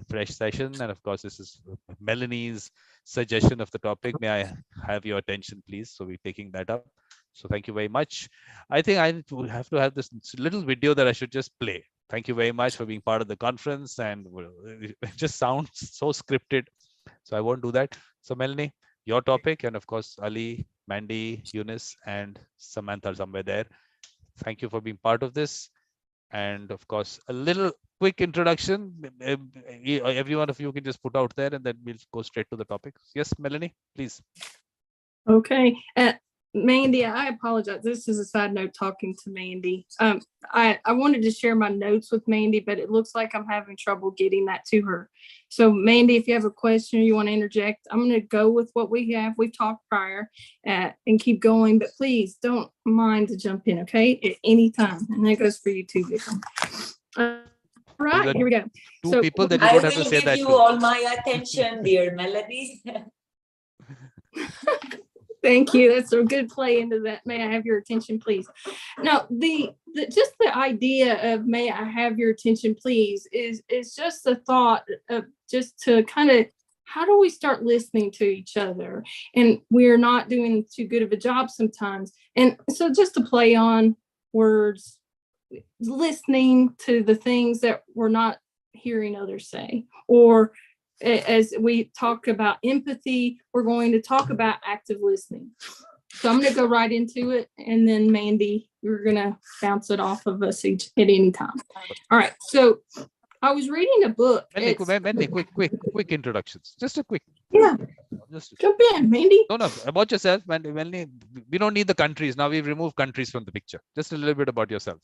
fresh session. And of course, this is Melanie's suggestion of the topic. May I have your attention, please? So we're taking that up. So thank you very much. I think I have to have this little video that I should just play. Thank you very much for being part of the conference. And it just sounds so scripted. So I won't do that. So Melanie, your topic, and of course, Ali, Mandie, Eunice, and Samantha somewhere there. Thank you for being part of this. And of course, a little quick introduction. Every one of you can just put out there, and then we'll go straight to the topic. Yes, Melanie, please. Okay. Mandie, I apologize. This is a side note talking to Mandie. I wanted to share my notes with Mandie, but it looks like I'm having trouble getting that to her. So Mandie, if you have a question or you want to interject, I'm going to go with what we've talked prior and keep going, but please don't mind to jump in, okay? At any time. And that goes for you too, Vikram. Right, here we go. Two people that you don't have to say that. I will give you all my attention, dear Melody. Thank you. That's a good play into that. May I have your attention, please? Now, just the idea of may I have your attention, please, is just the thought of just to kind of how do we start listening to each other? And we're not doing too good of a job sometimes. And so just to play on words, listening to the things that we're not hearing others say, or as we talk about empathy, we're going to talk about active listening. So I'm going to go right into it. And then Mandie, you're going to bounce it off of us each at any time. All right. So I was reading a book. Mandie, quick introductions. Just a quick. Yeah. Just jump in, Mandie. No, about yourself, Melanie. We don't need the countries. Now we've removed countries from the picture. Just a little bit about yourself.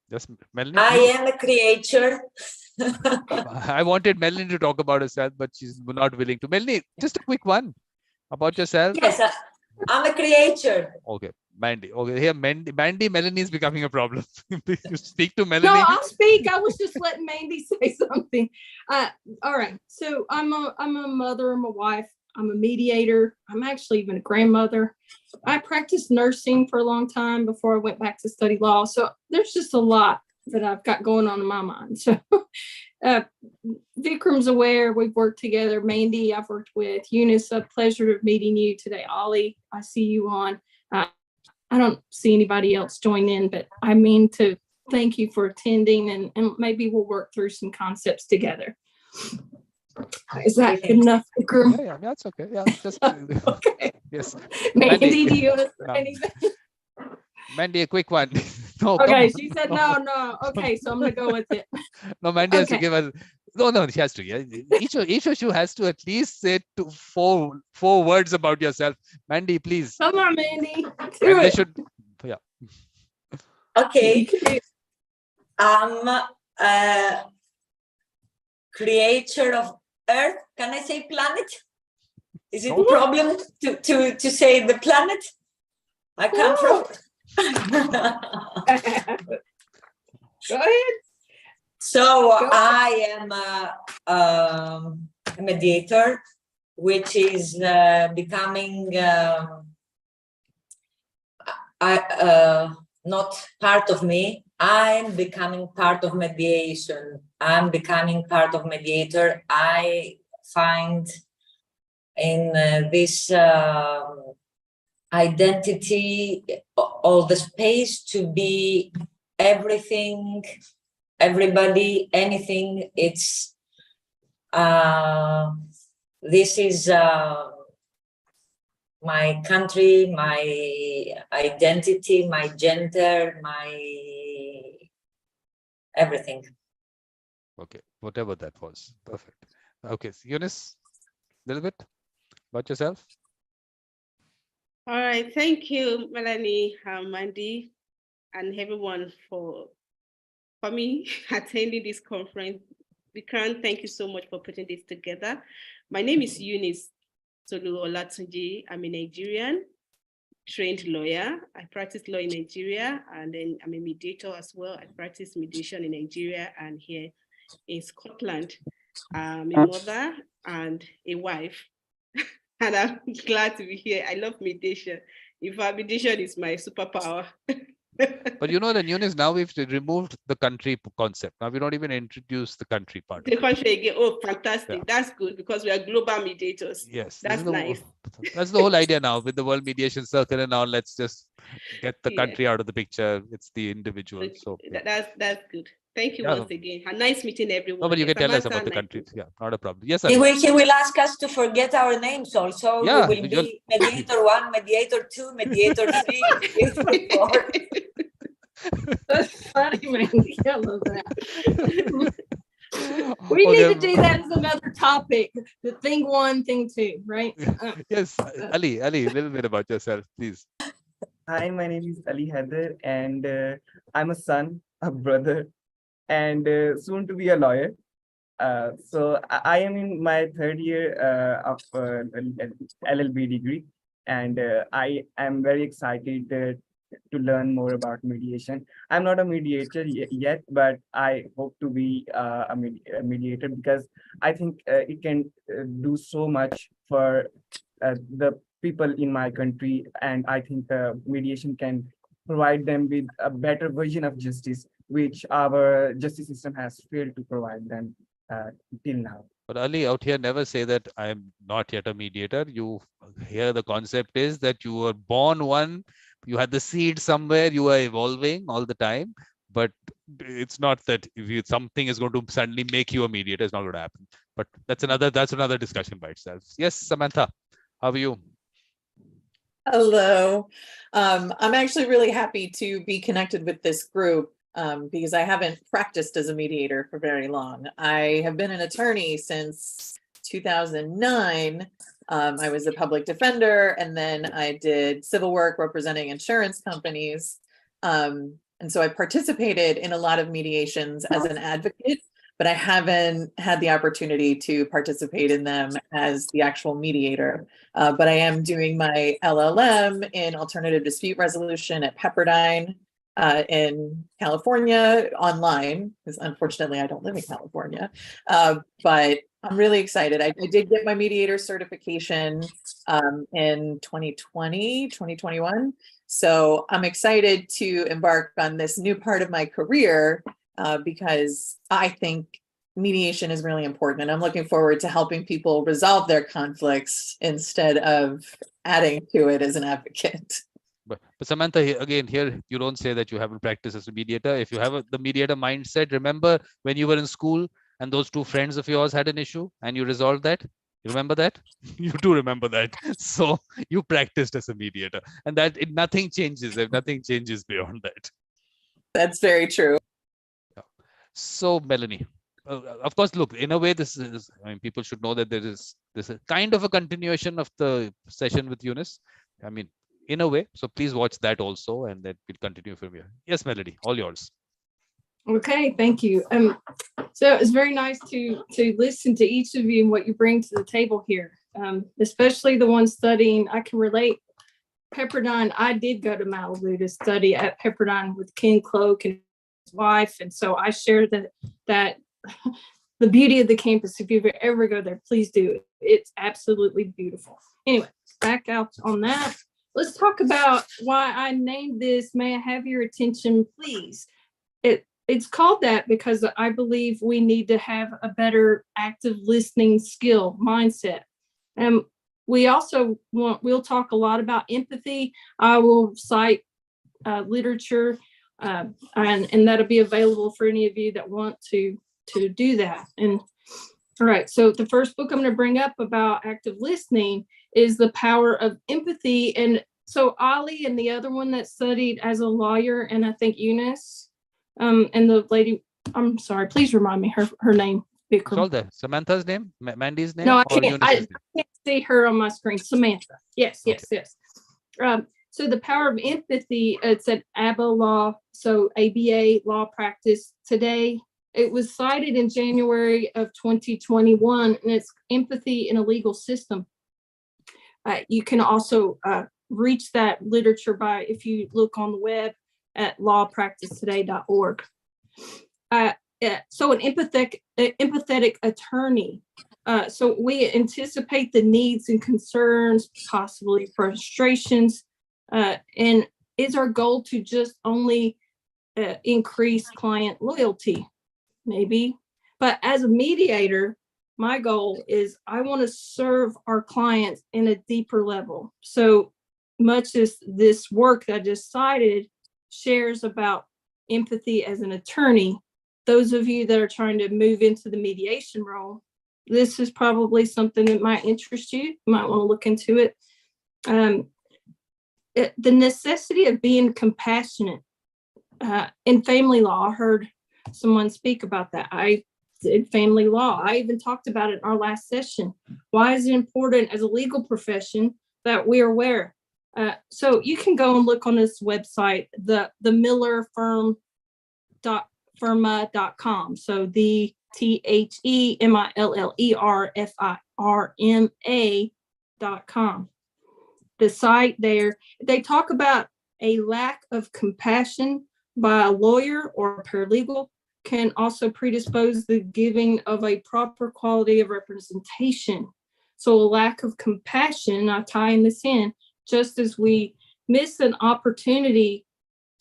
Just Melanie. I am a creator. I wanted Melanie to talk about herself, but she's not willing to. Melanie, just a quick one about yourself. Yes, I'm a creator. Okay, Mandie. Okay, here, Melanie is becoming a problem. You speak to Melanie. No, I'll speak. I was just letting Mandie say something. All right. So I'm a mother. I'm a wife. I'm a mediator. I'm actually even a grandmother. I practiced nursing for a long time before I went back to study law. So there's just a lot that I've got going on in my mind. So Vikram's aware. We've worked together. Mandie, I've worked with. Eunice, a pleasure of meeting you today. Ollie, I see you on. I don't see anybody else join in, but I mean to thank you for attending, and maybe we'll work through some concepts together. Is that good enough, Vikram? Yeah, that's okay. Yeah, just okay. Yes. Mandie, do you want to say anything? Mandie, a quick one. No, okay, she said no. Okay, so I'm gonna go with it. No, Mandie has to give us. No, she has to. Yeah. Each of you has to at least say four words about yourself. Mandie, please. Come on, Mandie. Do it. Yeah. Okay. I'm a creator of Earth. Can I say planet? Is it a problem to say the planet I come from? Go ahead. So I am a mediator, which is becoming not part of me. I'm becoming part of mediation. I'm becoming part of mediator. I find in this identity all the space to be everything, everybody, anything. It's this is my country, my identity, my gender, my everything. Okay, whatever that was. Perfect. Okay, Eunice, a little bit about yourself. All right, thank you, Melanie, Mandie, and everyone for coming, attending this conference. Vikram, thank you so much for putting this together. My name is Eunice Tolu Olatunji. I'm a Nigerian trained lawyer. I practice law in Nigeria, and then I'm a mediator as well. I practice mediation in Nigeria and here in Scotland. I'm a mother and a wife. And I'm glad to be here. I love mediation. In fact, mediation is my superpower. But you know, the newness now we've removed the country concept. Now we don't even introduce the country part. The country again. Oh, fantastic. Yeah. That's good because we are global mediators. Yes, That's nice. That's the whole idea now with the World Mediation Circle and all. Let's just get the country out of the picture. It's the individual. So yeah. That's good. Thank you Yeah. once again. A nice meeting, everyone. No, but you can tell us Samantha, about the nice country. meeting. Yeah, not a problem. Yes, He Ali. will ask us to forget our names also. Yeah, We will be Mediator 1, Mediator 2, Mediator 3, Mediator 4. That's funny, Mandy. I love that. We need to do that as another topic. The thing 1, thing 2, right? Yes, Ali, a little bit about yourself, please. Hi, my name is Ali Haider, and I'm a son, a brother, and soon to be a lawyer. So I am in my 3rd year of LLB degree, and I am very excited to learn more about mediation. I'm not a mediator yet, but I hope to be a mediator because I think it can do so much for the people in my country, and I think mediation can provide them with a better version of justice, which our justice system has failed to provide them till now. But Ali, out here, never say that I'm not yet a mediator. You here, the concept is that you were born one, you had the seed somewhere, you are evolving all the time. But it's not that if something is going to suddenly make you a mediator, it's not going to happen. But that's another discussion by itself. Yes, Samantha, how are you? Hello. I'm actually really happy to be connected with this group because I haven't practiced as a mediator for very long. I have been an attorney since 2009. I was a public defender, and then I did civil work representing insurance companies. And so I participated in a lot of mediations as an advocate, but I haven't had the opportunity to participate in them as the actual mediator. But I am doing my LLM in alternative dispute resolution at Pepperdine in California online, because unfortunately I don't live in California. But I'm really excited. I did get my mediator certification in 2021. So I'm excited to embark on this new part of my career because I think mediation is really important, and I'm looking forward to helping people resolve their conflicts instead of adding to it as an advocate. But Samantha, again, here you don't say that you haven't practiced as a mediator. If you have the mediator mindset, remember when you were in school and those 2 friends of yours had an issue and you resolved that? You remember that? You do remember that. So you practiced as a mediator, and that nothing changes. If nothing changes beyond that. That's very true. So Melanie, of course, look, in a way, this is, I mean, people should know that there is a kind of a continuation of the session with Eunice. I mean, in a way. So please watch that also, and then we'll continue from here. Yes, Melody, all yours. Okay, thank you. So it's very nice to listen to each of you and what you bring to the table here, especially the ones studying. I can relate. Pepperdine, I did go to Malibu to study at Pepperdine with Ken Cloak and his wife, and so I share that the beauty of the campus. If you ever go there, please do. It's absolutely beautiful. Anyway, back out on that. Let's talk about why I named this May I Have Your Attention, Please? It's called that because I believe we need to have a better active listening skill mindset. We also we'll talk a lot about empathy. I will cite literature and that'll be available for any of you that want to do that. And all right, so the first book I'm going to bring up about active listening is The Power of Empathy. And so Ali and the other one that studied as a lawyer, and I think Eunice, and the lady, I'm sorry, please remind me her name. Vikram. It's all there. Samantha's name, Mandy's name. No, I or can't. Eunice's I can't see her on my screen. Samantha. Yes. So The Power of Empathy, it's an ABA law, so ABA law practice today. It was cited in January of 2021, and it's empathy in a legal system. You can also reach that literature by, if you look on the web at lawpracticetoday.org. So an empathetic attorney. So we anticipate the needs and concerns, possibly frustrations, and is our goal to just only increase client loyalty? Maybe. But as a mediator, my goal is I want to serve our clients in a deeper level. So much as this work that I just cited shares about empathy as an attorney, those of you that are trying to move into the mediation role, this is probably something that might interest you. You might want to look into it. The necessity of being compassionate. In family law, I heard someone speak about that. I did family law. I even talked about it in our last session. Why is it important as a legal profession that we're aware? So you can go and look on this website, the millerfirma.com. So the THEMILLERFIRMA.com. The site there, they talk about a lack of compassion by a lawyer or paralegal can also predispose the giving of a proper quality of representation. So a lack of compassion, I'm tying this in, just as we miss an opportunity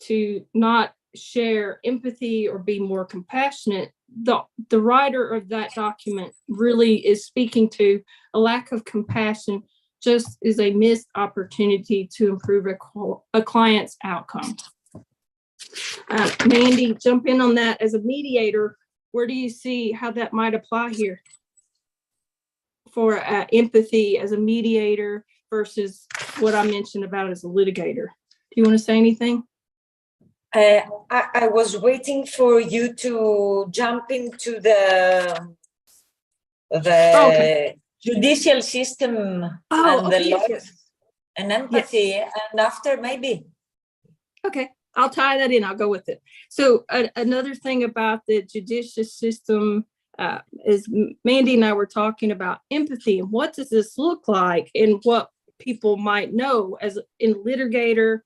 to not share empathy or be more compassionate, the writer of that document really is speaking to a lack of compassion just is a missed opportunity to improve a client's outcome. Mandie, jump in on that as a mediator. Where do you see how that might apply here for empathy as a mediator versus what I mentioned about as a litigator? Do you want to say anything? I was waiting for you to jump into the judicial system and the lawyers and empathy, and after maybe. Okay, I'll tie that in. I'll go with it. So another thing about the judicial system is Mandie and I were talking about empathy and what does this look like and what people might know as in litigator,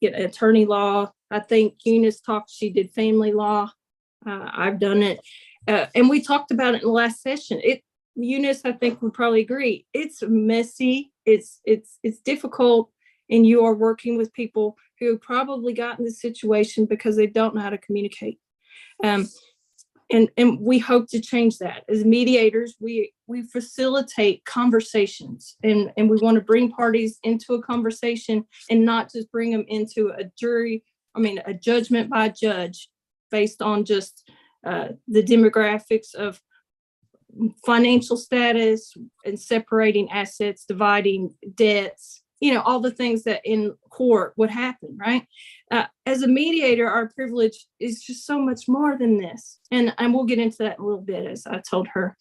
attorney law. I think Eunice talked, she did family law. I've done it. And we talked about it in the last session. Eunice, I think would probably agree. It's messy. It's difficult. And you are working with people who probably got in this situation because they don't know how to communicate. And we hope to change that. As mediators, we facilitate conversations and we want to bring parties into a conversation and not just bring them into a judgment by judge based on just the demographics of financial status and separating assets, dividing debts, all the things that in court would happen, right? As a mediator, our privilege is just so much more than this. And we'll get into that in a little bit, as I told her.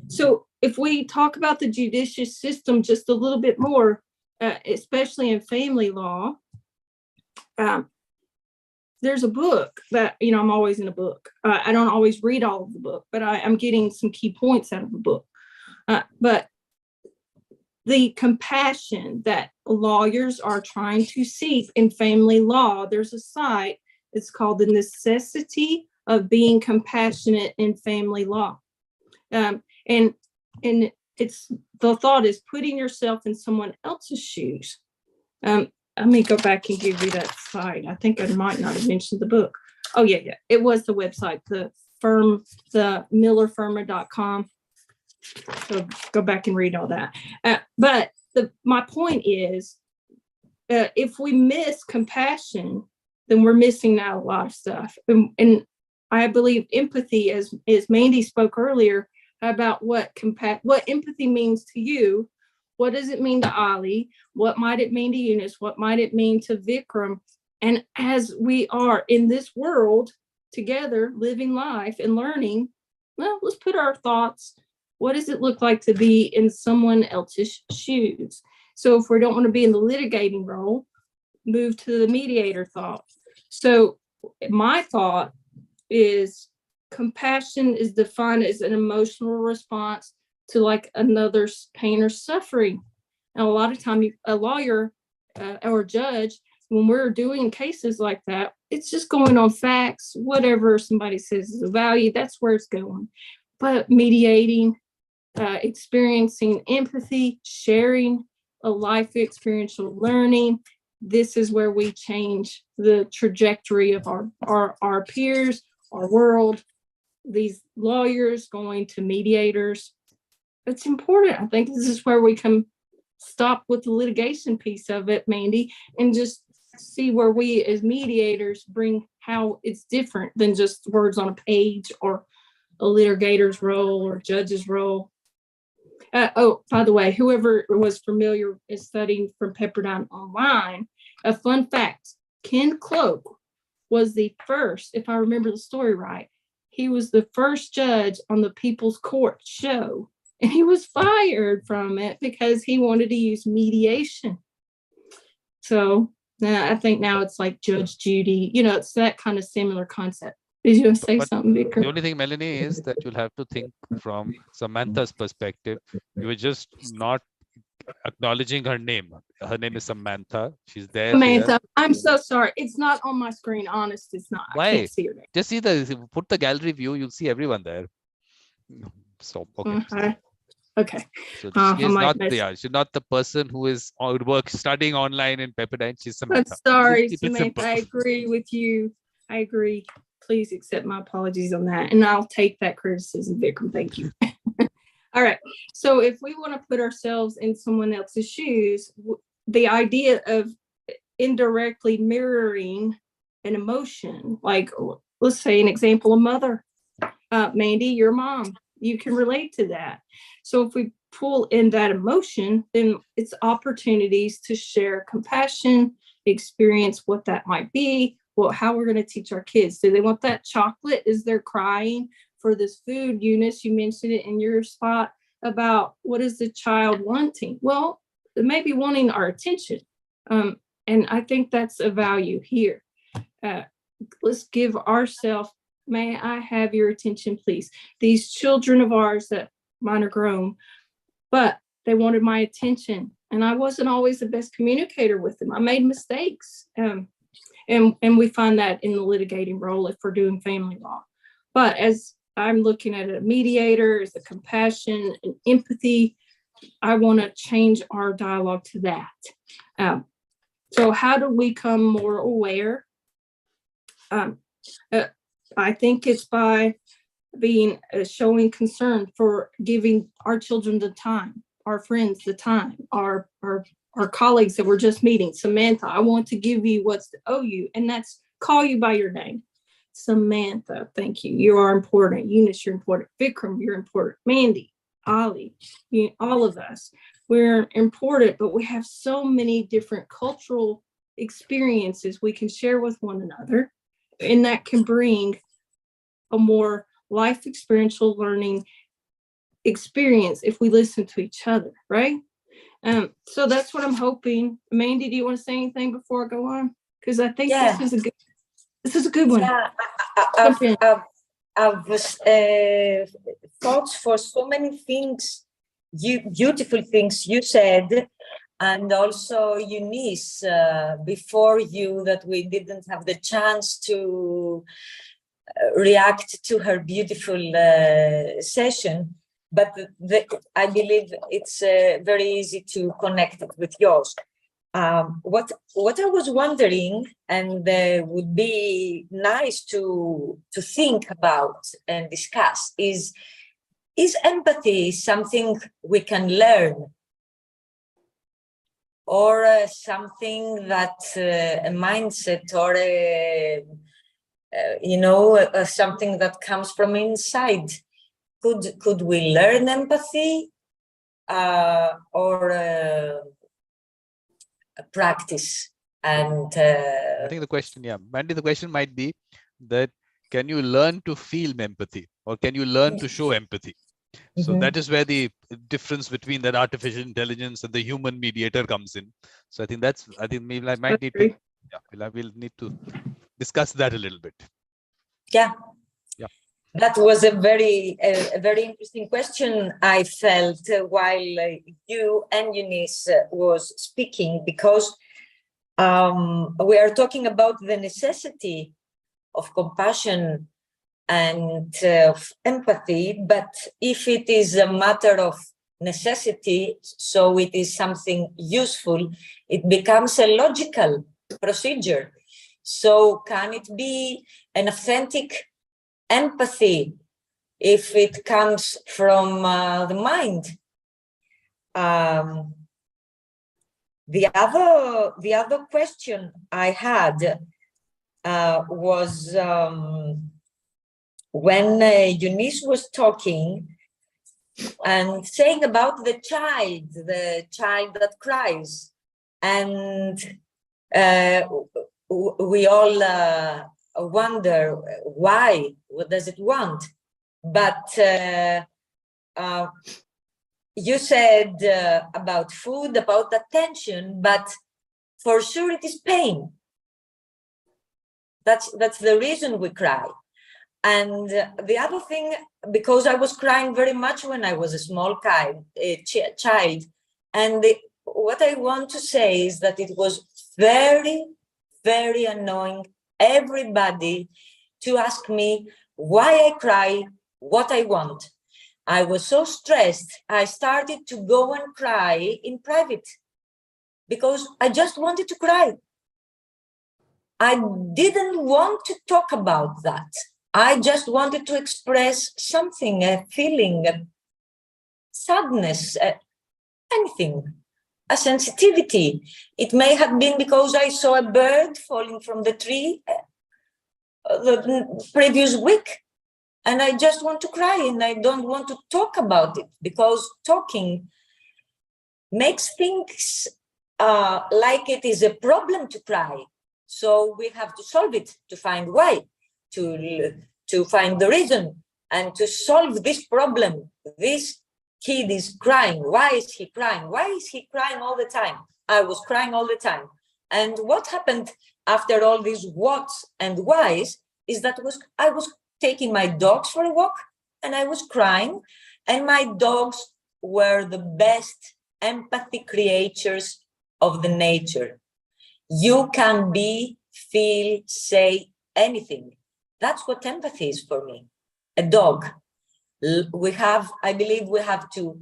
So if we talk about the judicial system just a little bit more, especially in family law, there's a book that, I'm always in a book. I don't always read all of the book, but I'm getting some key points out of the book. But the compassion that lawyers are trying to seek in family law, there's a site, it's called The Necessity of Being Compassionate in Family Law. And it's, the thought is putting yourself in someone else's shoes. Let me go back and give you that site. I think I might not have mentioned the book. Oh yeah. It was the website, the millerfirma.com. So go back and read all that. But my point is, if we miss compassion, then we're missing out a lot of stuff. And I believe empathy, as Mandie spoke earlier about what empathy means to you. What does it mean to Ali? What might it mean to Eunice? What might it mean to Vikram? And as we are in this world together, living life and learning, well, let's put our thoughts. What does it look like to be in someone else's shoes? So if we don't want to be in the litigating role, move to the mediator thought. So my thought is compassion is defined as an emotional response to like another's pain or suffering. And a lot of time a lawyer or a judge, when we're doing cases like that, it's just going on facts, whatever somebody says is a value, that's where it's going. But mediating, experiencing empathy, sharing a life experiential learning, this is where we change the trajectory of our peers, our world, these lawyers going to mediators. It's important. I think this is where we can stop with the litigation piece of it, Mandie, and just see where we as mediators bring how it's different than just words on a page or a litigator's role or judge's role. Oh, by the way, whoever was familiar is studying from Pepperdine Online. A fun fact, Ken Cloak was the first, if I remember the story right, he was the first judge on the People's Court show, and he was fired from it because he wanted to use mediation. So I think now it's like Judge Judy, it's that kind of similar concept. Did you say something, Vikram? The only thing, Melanie, is that you'll have to think from Samantha's perspective. You were just not acknowledging her name. Her name is Samantha. She's there. Samantha, I'm so sorry. It's not on my screen. Honest, it's not. Why? I can't see her name. Just see put the gallery view. You'll see everyone there. So okay. Okay. So she's not the person who is studying online in Pepperdine. She's Samantha. I'm sorry, Samantha. I agree with you. I agree. Please accept my apologies on that. And I'll take that criticism, Vikram. Thank you. All right. So if we want to put ourselves in someone else's shoes, the idea of indirectly mirroring an emotion, like let's say an example, a mother, Mandie, your mom, you can relate to that. So if we pull in that emotion, then it's opportunities to share compassion, experience what that might be. Well, how we're going to teach our kids. Do they want that chocolate? Is they're crying for this food? Eunice, you mentioned it in your spot about what is the child wanting? Well, they may be wanting our attention. And I think that's a value here. Let's give ourselves, may I have your attention, please? These children of ours that mine are grown, but they wanted my attention. And I wasn't always the best communicator with them. I made mistakes. And we find that in the litigating role if we're doing family law. But as I'm looking at a mediator, as a compassion and empathy, I want to change our dialogue to that. So how do we become more aware? I think it's by being showing concern for giving our children the time, our friends the time, our colleagues that we're just meeting. Samantha, I want to give you what's owe you, and that's call you by your name. Samantha, thank you. You are important. Eunice, you're important. Vikram, you're important. Mandie, Ali, all of us, we're important, but we have so many different cultural experiences we can share with one another, and that can bring a more life experiential learning experience if we listen to each other, right? So that's what I'm hoping. Mandie, do you want to say anything before I go on? Because I think this is a good one. Yeah, I've thoughts for so many things, beautiful things you said, and also Eunice before you, that we didn't have the chance to react to her beautiful session. But I believe it's very easy to connect it with yours. What I was wondering, and would be nice to think about and discuss, is empathy something we can learn, or something that a mindset, or something that comes from inside? Could we learn empathy, or practice? And I think the question, Mandie, the question might be that, can you learn to feel empathy, or can you learn to show empathy? So that is where the difference between that artificial intelligence and the human mediator comes in. So I think maybe I might need to, we'll need to discuss that a little bit. Yeah. That was a very interesting question, I felt, while you and Eunice was speaking, because we are talking about the necessity of compassion and of empathy. But if it is a matter of necessity, so it is something useful, it becomes a logical procedure. So can it be an authentic empathy if it comes from the mind? The other question I had was when Eunice was talking and saying about the child that cries, and we all wonder why, what does it want? But you said about food, about attention, but for sure it is pain. That's the reason we cry. And the other thing, because I was crying very much when I was a small child, and what I want to say is that it was very, very annoying everybody to ask me why I cry, what I want. I was so stressed, I started to go and cry in private because I just wanted to cry. I didn't want to talk about that. I just wanted to express something, a feeling, a sadness, anything, a sensitivity. It may have been because I saw a bird falling from the tree the previous week, and I just want to cry, and I don't want to talk about it because talking makes things like it is a problem to cry. So we have to solve it, to find why, to find the reason, and to solve this problem. This kid is crying. Why is he crying? Why is he crying all the time? I was crying all the time. And what happened after all these whats and whys is that I was taking my dogs for a walk and I was crying, and my dogs were the best empathy creatures of the nature. You can be, feel, say anything. That's what empathy is for me. A dog. I believe we have to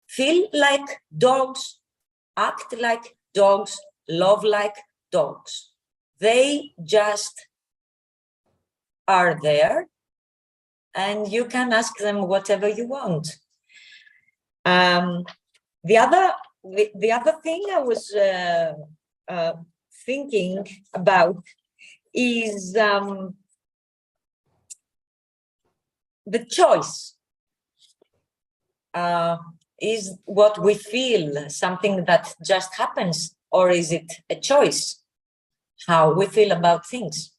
feel like dogs, act like dogs, love like dogs. They just are there, and you can ask them whatever you want. The other thing I was thinking about is the choice. Is what we feel something that just happens, or is it a choice? How we feel about things.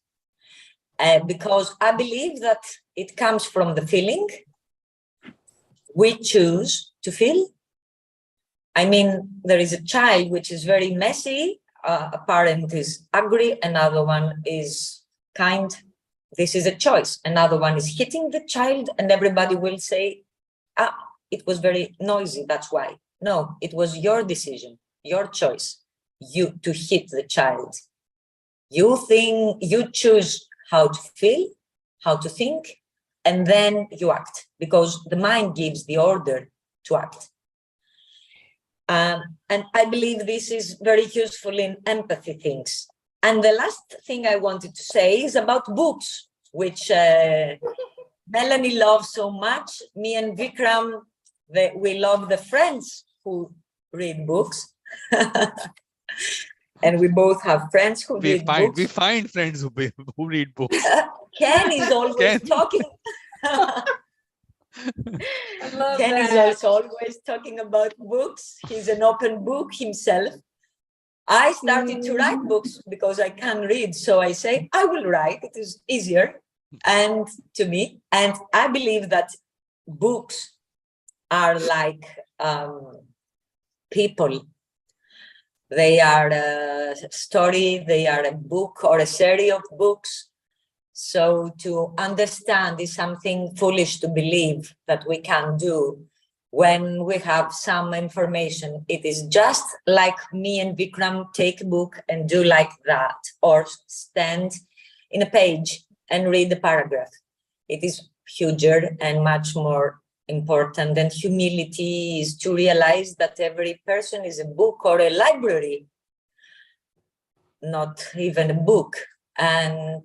Because I believe that it comes from the feeling. We choose to feel. I mean, there is a child which is very messy. A parent is angry, another one is kind. This is a choice. Another one is hitting the child, and everybody will say, it was very noisy, that's why. No, it was your decision, your choice, you to hit the child. You choose how to feel, how to think, and then you act, because the mind gives the order to act. And I believe this is very useful in empathy things. And the last thing I wanted to say is about books, which Melanie loves so much. Me and Vikram, we love the friends who read books. And we both have friends who read books. We find friends who read books. Ken is always talking. Ken is also always talking about books. He's an open book himself. I started to write books because I can read. So I say, I will write. It is easier and to me. And I believe that books are like people. They are a story, they are a book or a series of books. So to understand is something foolish to believe that we can do when we have some information. It is just like me and Vikram take a book and do like that, or stand in a page and read the paragraph. It is huger and much more important, and humility is to realize that every person is a book or a library, not even a book. And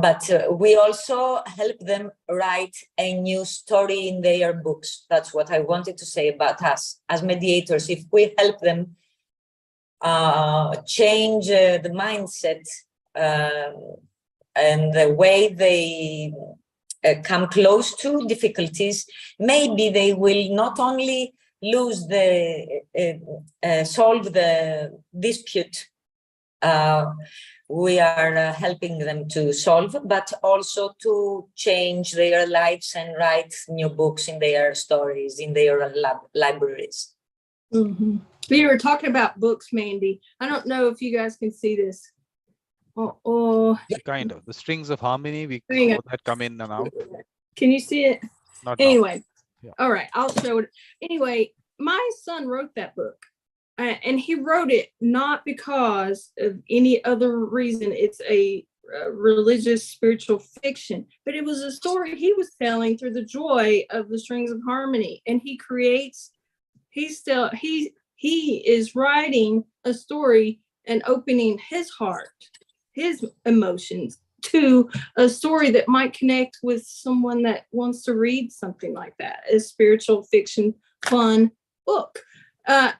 but we also help them write a new story in their books. That's what I wanted to say about us as mediators. If we help them change the mindset and the way they come close to difficulties, maybe they will not only lose solve the dispute we are helping them to solve, but also to change their lives and write new books in their stories, in their libraries. Mm-hmm. We were talking about books, Mandie. I don't know if you guys can see this. Kind of. The strings of harmony, we Hang saw on. that come in and out. Can you see it? Not now. Anyway, Yeah. All right, I'll show it. Anyway, my son wrote that book. And he wrote it not because of any other reason. It's a religious spiritual fiction, but it was a story he was telling through the joy of the strings of harmony. And he is writing a story and opening his heart, his emotions to a story that might connect with someone that wants to read something like that, a spiritual fiction, fun book.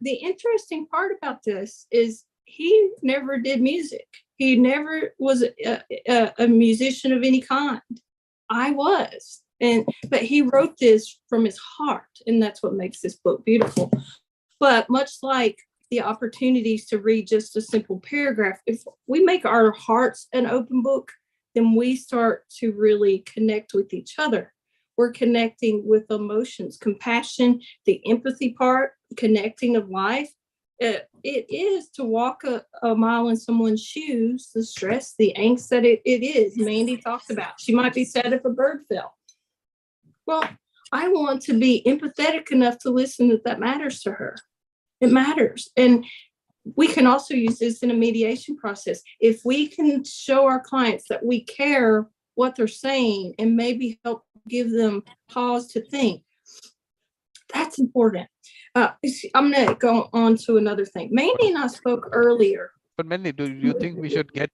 The interesting part about this is he never did music. He never was a musician of any kind. I was, but he wrote this from his heart, and that's what makes this book beautiful. But much like the opportunities to read just a simple paragraph, if we make our hearts an open book, then we start to really connect with each other. We're connecting with emotions, compassion, the empathy part, connecting of life. It is to walk a mile in someone's shoes, the stress, the angst that it is. Mandie talked about. She might be sad if a bird fell. Well, I want to be empathetic enough to listen that matters to her. It matters. And we can also use this in a mediation process. If we can show our clients that we care what they're saying and maybe help give them pause to think, that's important. I'm going to go on to another thing. Mandie and I spoke earlier. But Melanie, do you think we should get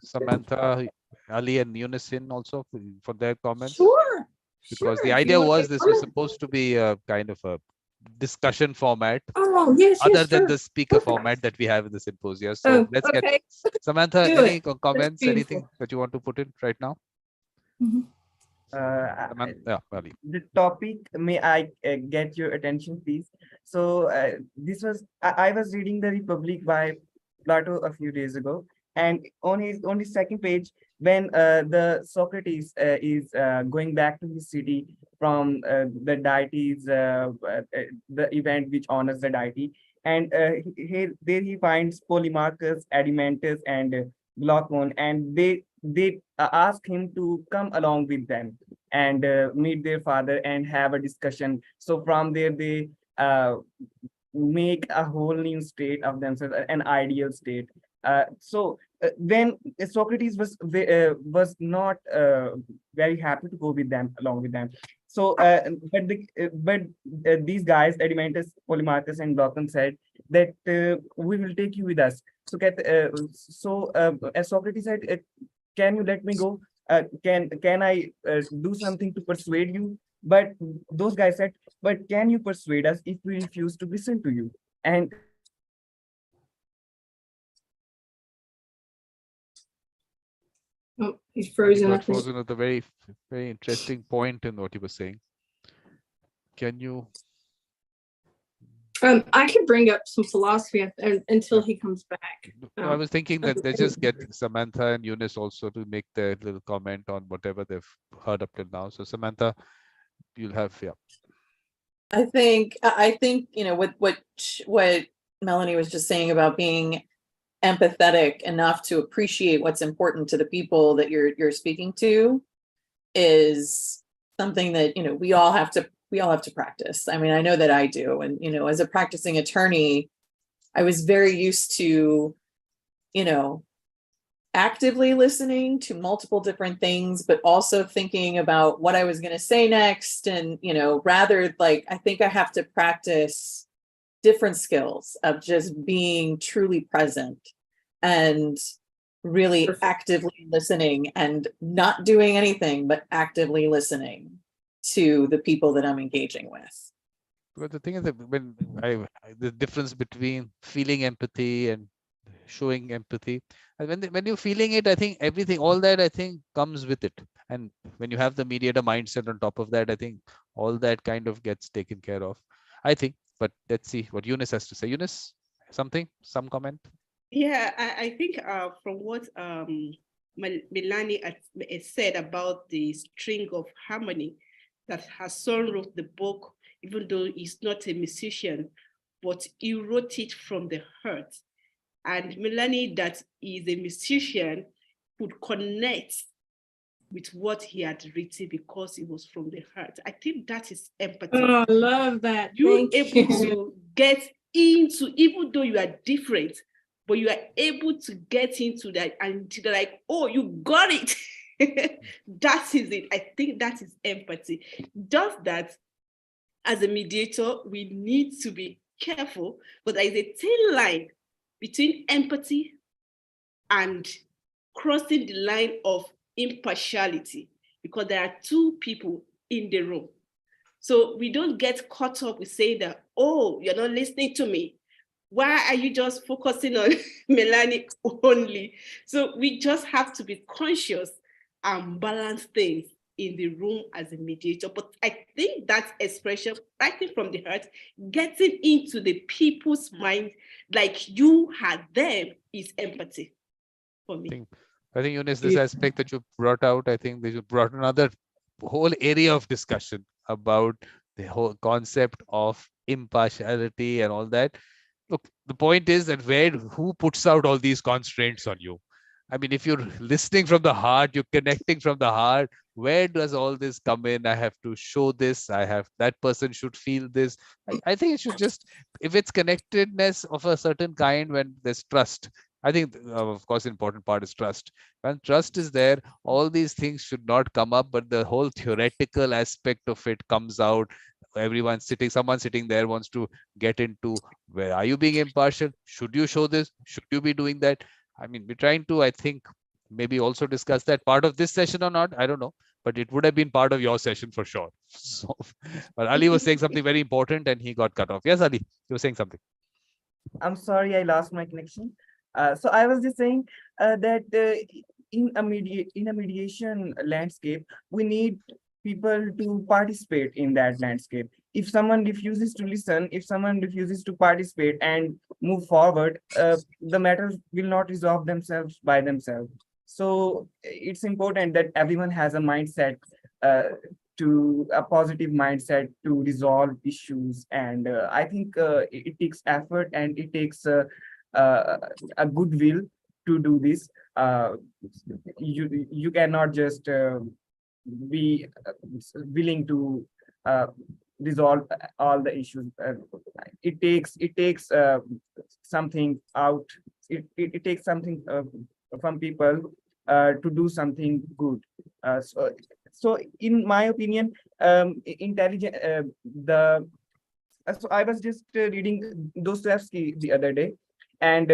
Samantha, Ali, and Eunice in also for their comments? Sure. Because the if you idea wanna was get this on was it. supposed to be a kind of a discussion format, Oh, yes, other yes, than sure. the speaker format that we have in the symposia. So let's get Okay. Samantha. Do Any it. comments? That's Anything beautiful. that you want to put in right now? Mhm. Yeah, Ali. The topic, may I get your attention, please? So this was, I was reading The Republic by Plato a few days ago, and on his second page, when the Socrates is going back to his city from the deities, the event which honors the deity, and there he finds Polemarchus, Adamantius, and Glaucon, and they ask him to come along with them and meet their father and have a discussion. So from there they make a whole new state of themselves, an ideal state. Then Socrates was not very happy to go with them, along with them. So but these guys, Adamantius, Polemarchus, and Glaucon, said that we will take you with us. So as Socrates said, can you let me go? Can I do something to persuade you? But those guys said, but can you persuade us if we refuse to listen to you? And Oh, he's frozen. Got frozen at the very interesting point in what he was saying. Can you? I could bring up some philosophy until he comes back. No, I was thinking that they just get Samantha and Eunice also to make their little comment on whatever they've heard up till now. So Samantha, you'll have, yeah. I think what Melanie was just saying about being empathetic enough to appreciate what's important to the people that you're speaking to is something that we all have to practice. I mean, I know that I do, and as a practicing attorney, I was very used to actively listening to multiple different things, but also thinking about what I was going to say next. And, rather like, I think I have to practice different skills of just being truly present and really actively listening and not doing anything, but actively listening to the people that I'm engaging with. But the thing is that when the difference between feeling empathy and showing empathy, and when you're feeling it, I think everything, all that, I think comes with it. And when you have the mediator mindset on top of that, I think all that kind of gets taken care of, I think. But let's see what Eunice has to say. Eunice, some comment? Yeah, I think from what Melanie had said about the string of harmony, that her son wrote the book, even though he's not a musician, but he wrote it from the heart. And Melanie, that is a musician, could connect with what he had written because it was from the heart. I think that is empathy. Oh, I love that. You're Thank able you. to get into, even though you are different, but you are able to get into that and they're like, oh, you got it. That is it. I think that is empathy. Just that as a mediator, we need to be careful, but there is a thin line between empathy and crossing the line of impartiality, because there are two people in the room. So we don't get caught up with saying that, oh, you're not listening to me. Why are you just focusing on Melanie only? So we just have to be conscious and balance things in the room as a mediator. But I think that expression, writing from the heart, getting into the people's mind like you had them, is empathy for me. I think Eunice, this aspect that you brought out, I think they brought another whole area of discussion about the whole concept of impartiality and all that. Look, the point is that who puts out all these constraints on you? I mean, if you're listening from the heart, you're connecting from the heart, where does all this come in? I have to show this, that person should feel this. I think it should just, if it's connectedness of a certain kind, when there's trust, I think, of course, important part is trust. When trust is there, all these things should not come up, but the whole theoretical aspect of it comes out. Someone sitting there wants to get into, where are you being impartial? Should you show this? Should you be doing that? I mean, we're trying to, I think, maybe also discuss that part of this session or not. I don't know, but it would have been part of your session for sure. So, but Ali was saying something very important and he got cut off. Yes, Ali, you were saying something. I'm sorry, I lost my connection. So I was just saying that in a mediation landscape, we need people to participate in that landscape. If someone refuses to listen, if someone refuses to participate and move forward, the matters will not resolve themselves by themselves. So it's important that everyone has a mindset, to a positive mindset to resolve issues. And I think it takes effort and it takes a goodwill to do this. You cannot just be willing to resolve all the issues. It takes something out. It takes something from people to do something good. So in my opinion, intelligent so I was just reading Dostoevsky the other day, and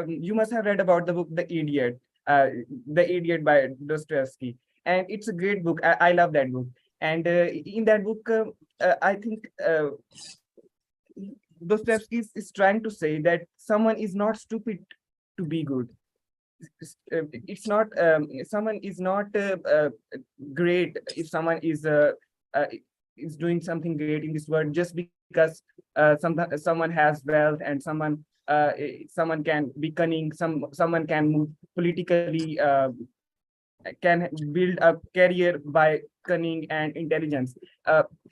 you must have read about the book The Idiot by Dostoevsky, and it's a great book. I love that book. And in that book, I think Dostoevsky is trying to say that someone is not stupid to be good. It's not someone is not great if someone is doing something great in this world just because someone has wealth and someone can be cunning, someone can move politically, can build a career by cunning and intelligence.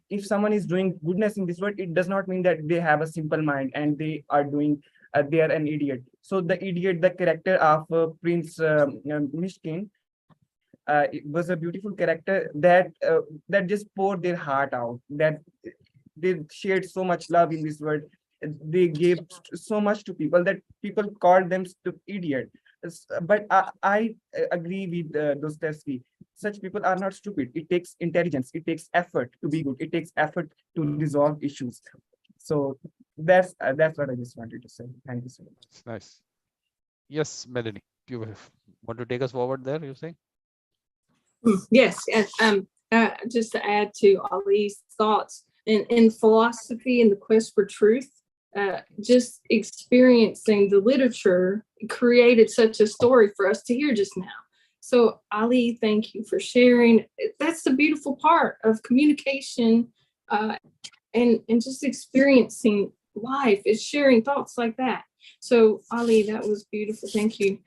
If someone is doing goodness in this world, it does not mean that they have a simple mind and they are an idiot. So the idiot, the character of Prince Mishkin, it was a beautiful character that just poured their heart out, that they shared so much love in this world. They gave so much to people that people called them idiot. But I agree with Dostoevsky. Such people are not stupid. It takes intelligence. It takes effort to be good. It takes effort to resolve issues. So that's what I just wanted to say. Thank you so much. Nice. Yes, Melanie, you want to take us forward there, you're saying? Yes, and just to add to Ali's thoughts, in philosophy and the quest for truth, just experiencing the literature created such a story for us to hear just now. So Ali, thank you for sharing. That's the beautiful part of communication and just experiencing life, is sharing thoughts like that. So Ali, that was beautiful. Thank you.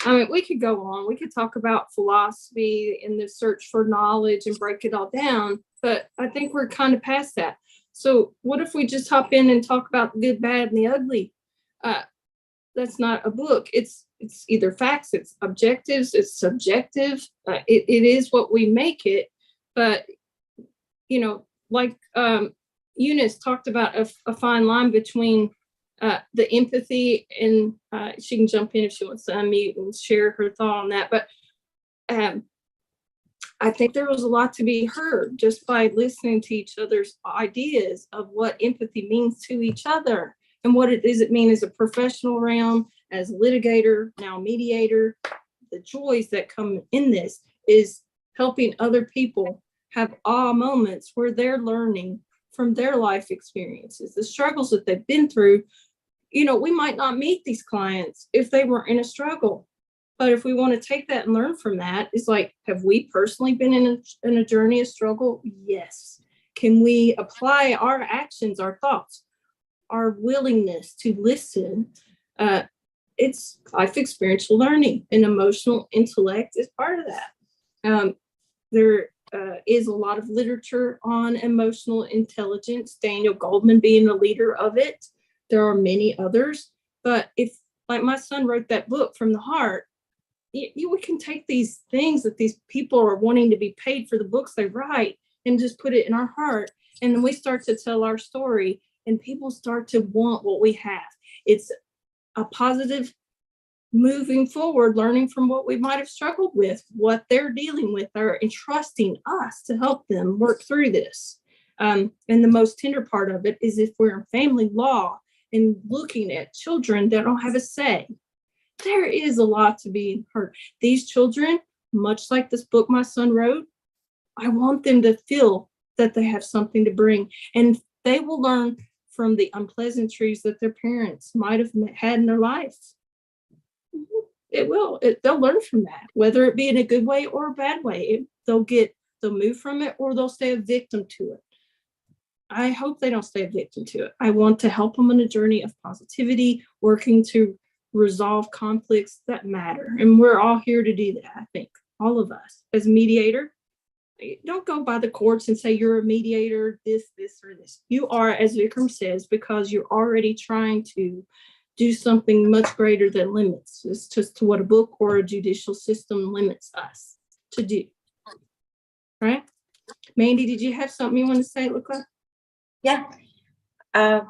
I mean, we could go on. We could talk about philosophy and the search for knowledge and break it all down, but I think we're kind of past that. So what if we just hop in and talk about the good, bad, and the ugly? That's not a book. It's either facts, it's objectives, it's subjective. It is what we make it. But, you know, like Eunice talked about a fine line between the empathy, and she can jump in if she wants to unmute and share her thought on that. But I think there was a lot to be heard just by listening to each other's ideas of what empathy means to each other and what it does it mean as a professional realm, as a litigator, now mediator. The joys that come in this is helping other people have awe moments where they're learning from their life experiences, the struggles that they've been through. You know, we might not meet these clients if they were in a struggle, but if we want to take that and learn from that, it's like, have we personally been in a journey of struggle? Yes. Can we apply our actions, our thoughts, our willingness to listen? It's life experiential learning, and emotional intellect is part of that. There is a lot of literature on emotional intelligence, Daniel Goldman being a leader of it. There are many others, but if, like my son wrote that book, From the Heart, we can take these things that these people are wanting to be paid for the books they write and just put it in our heart. And then we start to tell our story and people start to want what we have. It's a positive moving forward, learning from what we might have struggled with, what they're dealing with, or entrusting us to help them work through this. And the most tender part of it is if we're in family law and looking at children that don't have a say, there is a lot to be heard. These children, much like this book my son wrote, I want them to feel that they have something to bring, and they will learn from the unpleasantries that their parents might have had in their life. They'll learn from that, whether it be in a good way or a bad way. They'll move from it, or they'll stay a victim to it. I hope they don't stay a victim to it. I want to help them on a journey of positivity, working to resolve conflicts that matter. And we're all here to do that, I think, all of us. As a mediator, don't go by the courts and say you're a mediator, this, or this. You are, as Vikram says, because you're already trying to do something much greater than limits. It's just to what a book or a judicial system limits us to do. Right? Mandie, did you have something you want to say, Luca? Yeah. I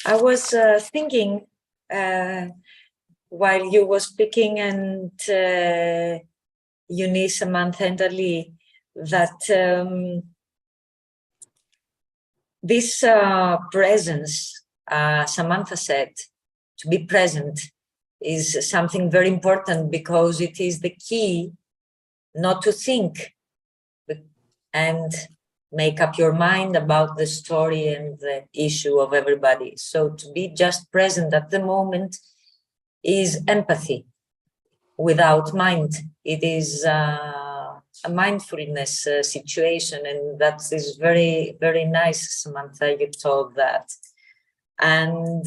was thinking while you were speaking, and Eunice, Samantha, and Ali, that this presence, Samantha said, to be present is something very important, because it is the key not to think and make up your mind about the story and the issue of everybody. So to be just present at the moment is empathy without mind. It is a mindfulness situation, and that is very, very nice, Samantha, you told that. And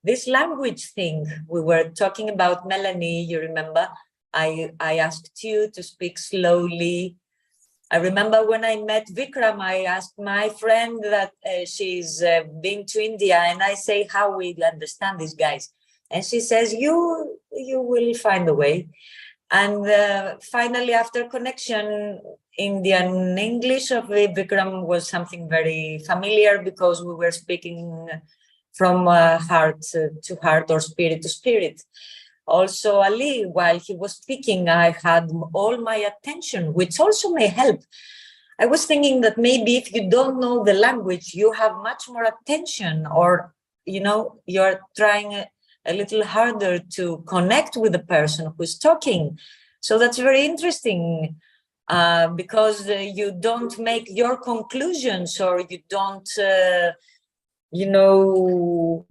this language thing we were talking about, Melanie, you remember, I asked you to speak slowly. I remember when I met Vikram, I asked my friend that she's been to India, and I say, how we understand these guys? And she says, you will find a way. And finally, after connection, Indian English of Vikram was something very familiar, because we were speaking from heart to heart or spirit to spirit. Also, Ali, while he was speaking, I had all my attention, which also may help. I was thinking that maybe if you don't know the language, you have much more attention, or, you know, you're trying a little harder to connect with the person who's talking. So that's very interesting, because you don't make your conclusions, or you don't, you know,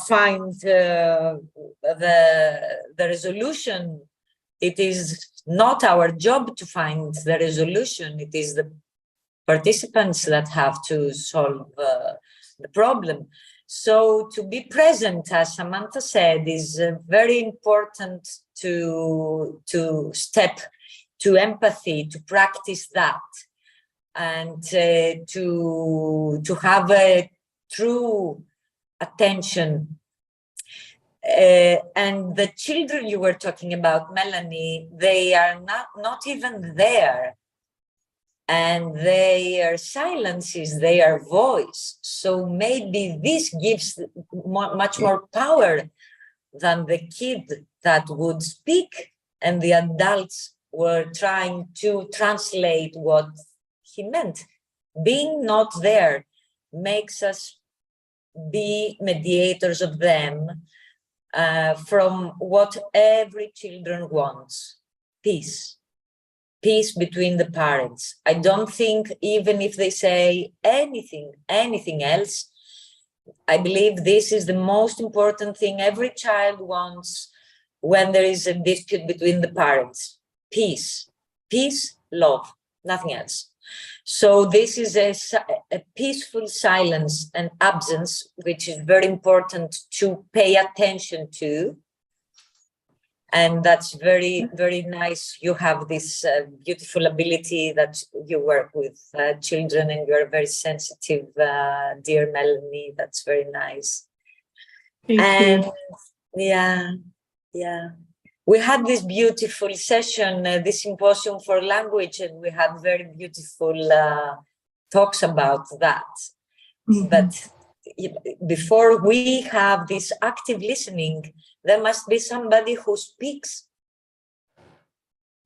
find the resolution. It is not our job to find the resolution. It is the participants that have to solve the problem. So to be present, as Samantha said, is very important to step to empathy, to practice that, and to have a true attention. And the children you were talking about, Melanie, they are not even there. And their silence is their voice. So maybe this gives much more power than the kid that would speak, and the adults were trying to translate what he meant. Being not there makes us be mediators of them, from what every children wants: peace. Peace between the parents. I don't think, even if they say anything else, I believe this is the most important thing every child wants when there is a dispute between the parents. Peace. Peace, love, nothing else. So this is a peaceful silence and absence, which is very important to pay attention to. And that's very, very nice. You have this beautiful ability that you work with children, and you're very sensitive, dear Melanie. That's very nice. Thank you. Yeah. We had this beautiful session, this symposium for language, and we had very beautiful talks about that. Mm-hmm. But before we have this active listening, there must be somebody who speaks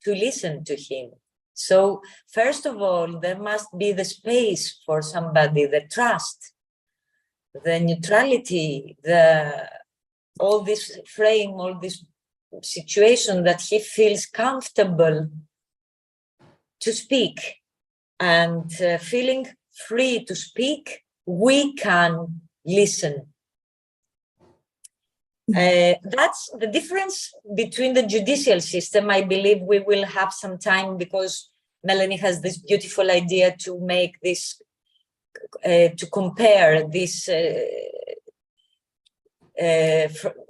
to listen to him. So first of all, there must be the space for somebody, the trust, the neutrality, all this frame, all this situation that he feels comfortable to speak, and feeling free to speak, we can listen. That's the difference between the judicial system. I believe we will have some time, because Melanie has this beautiful idea to make this, to compare this,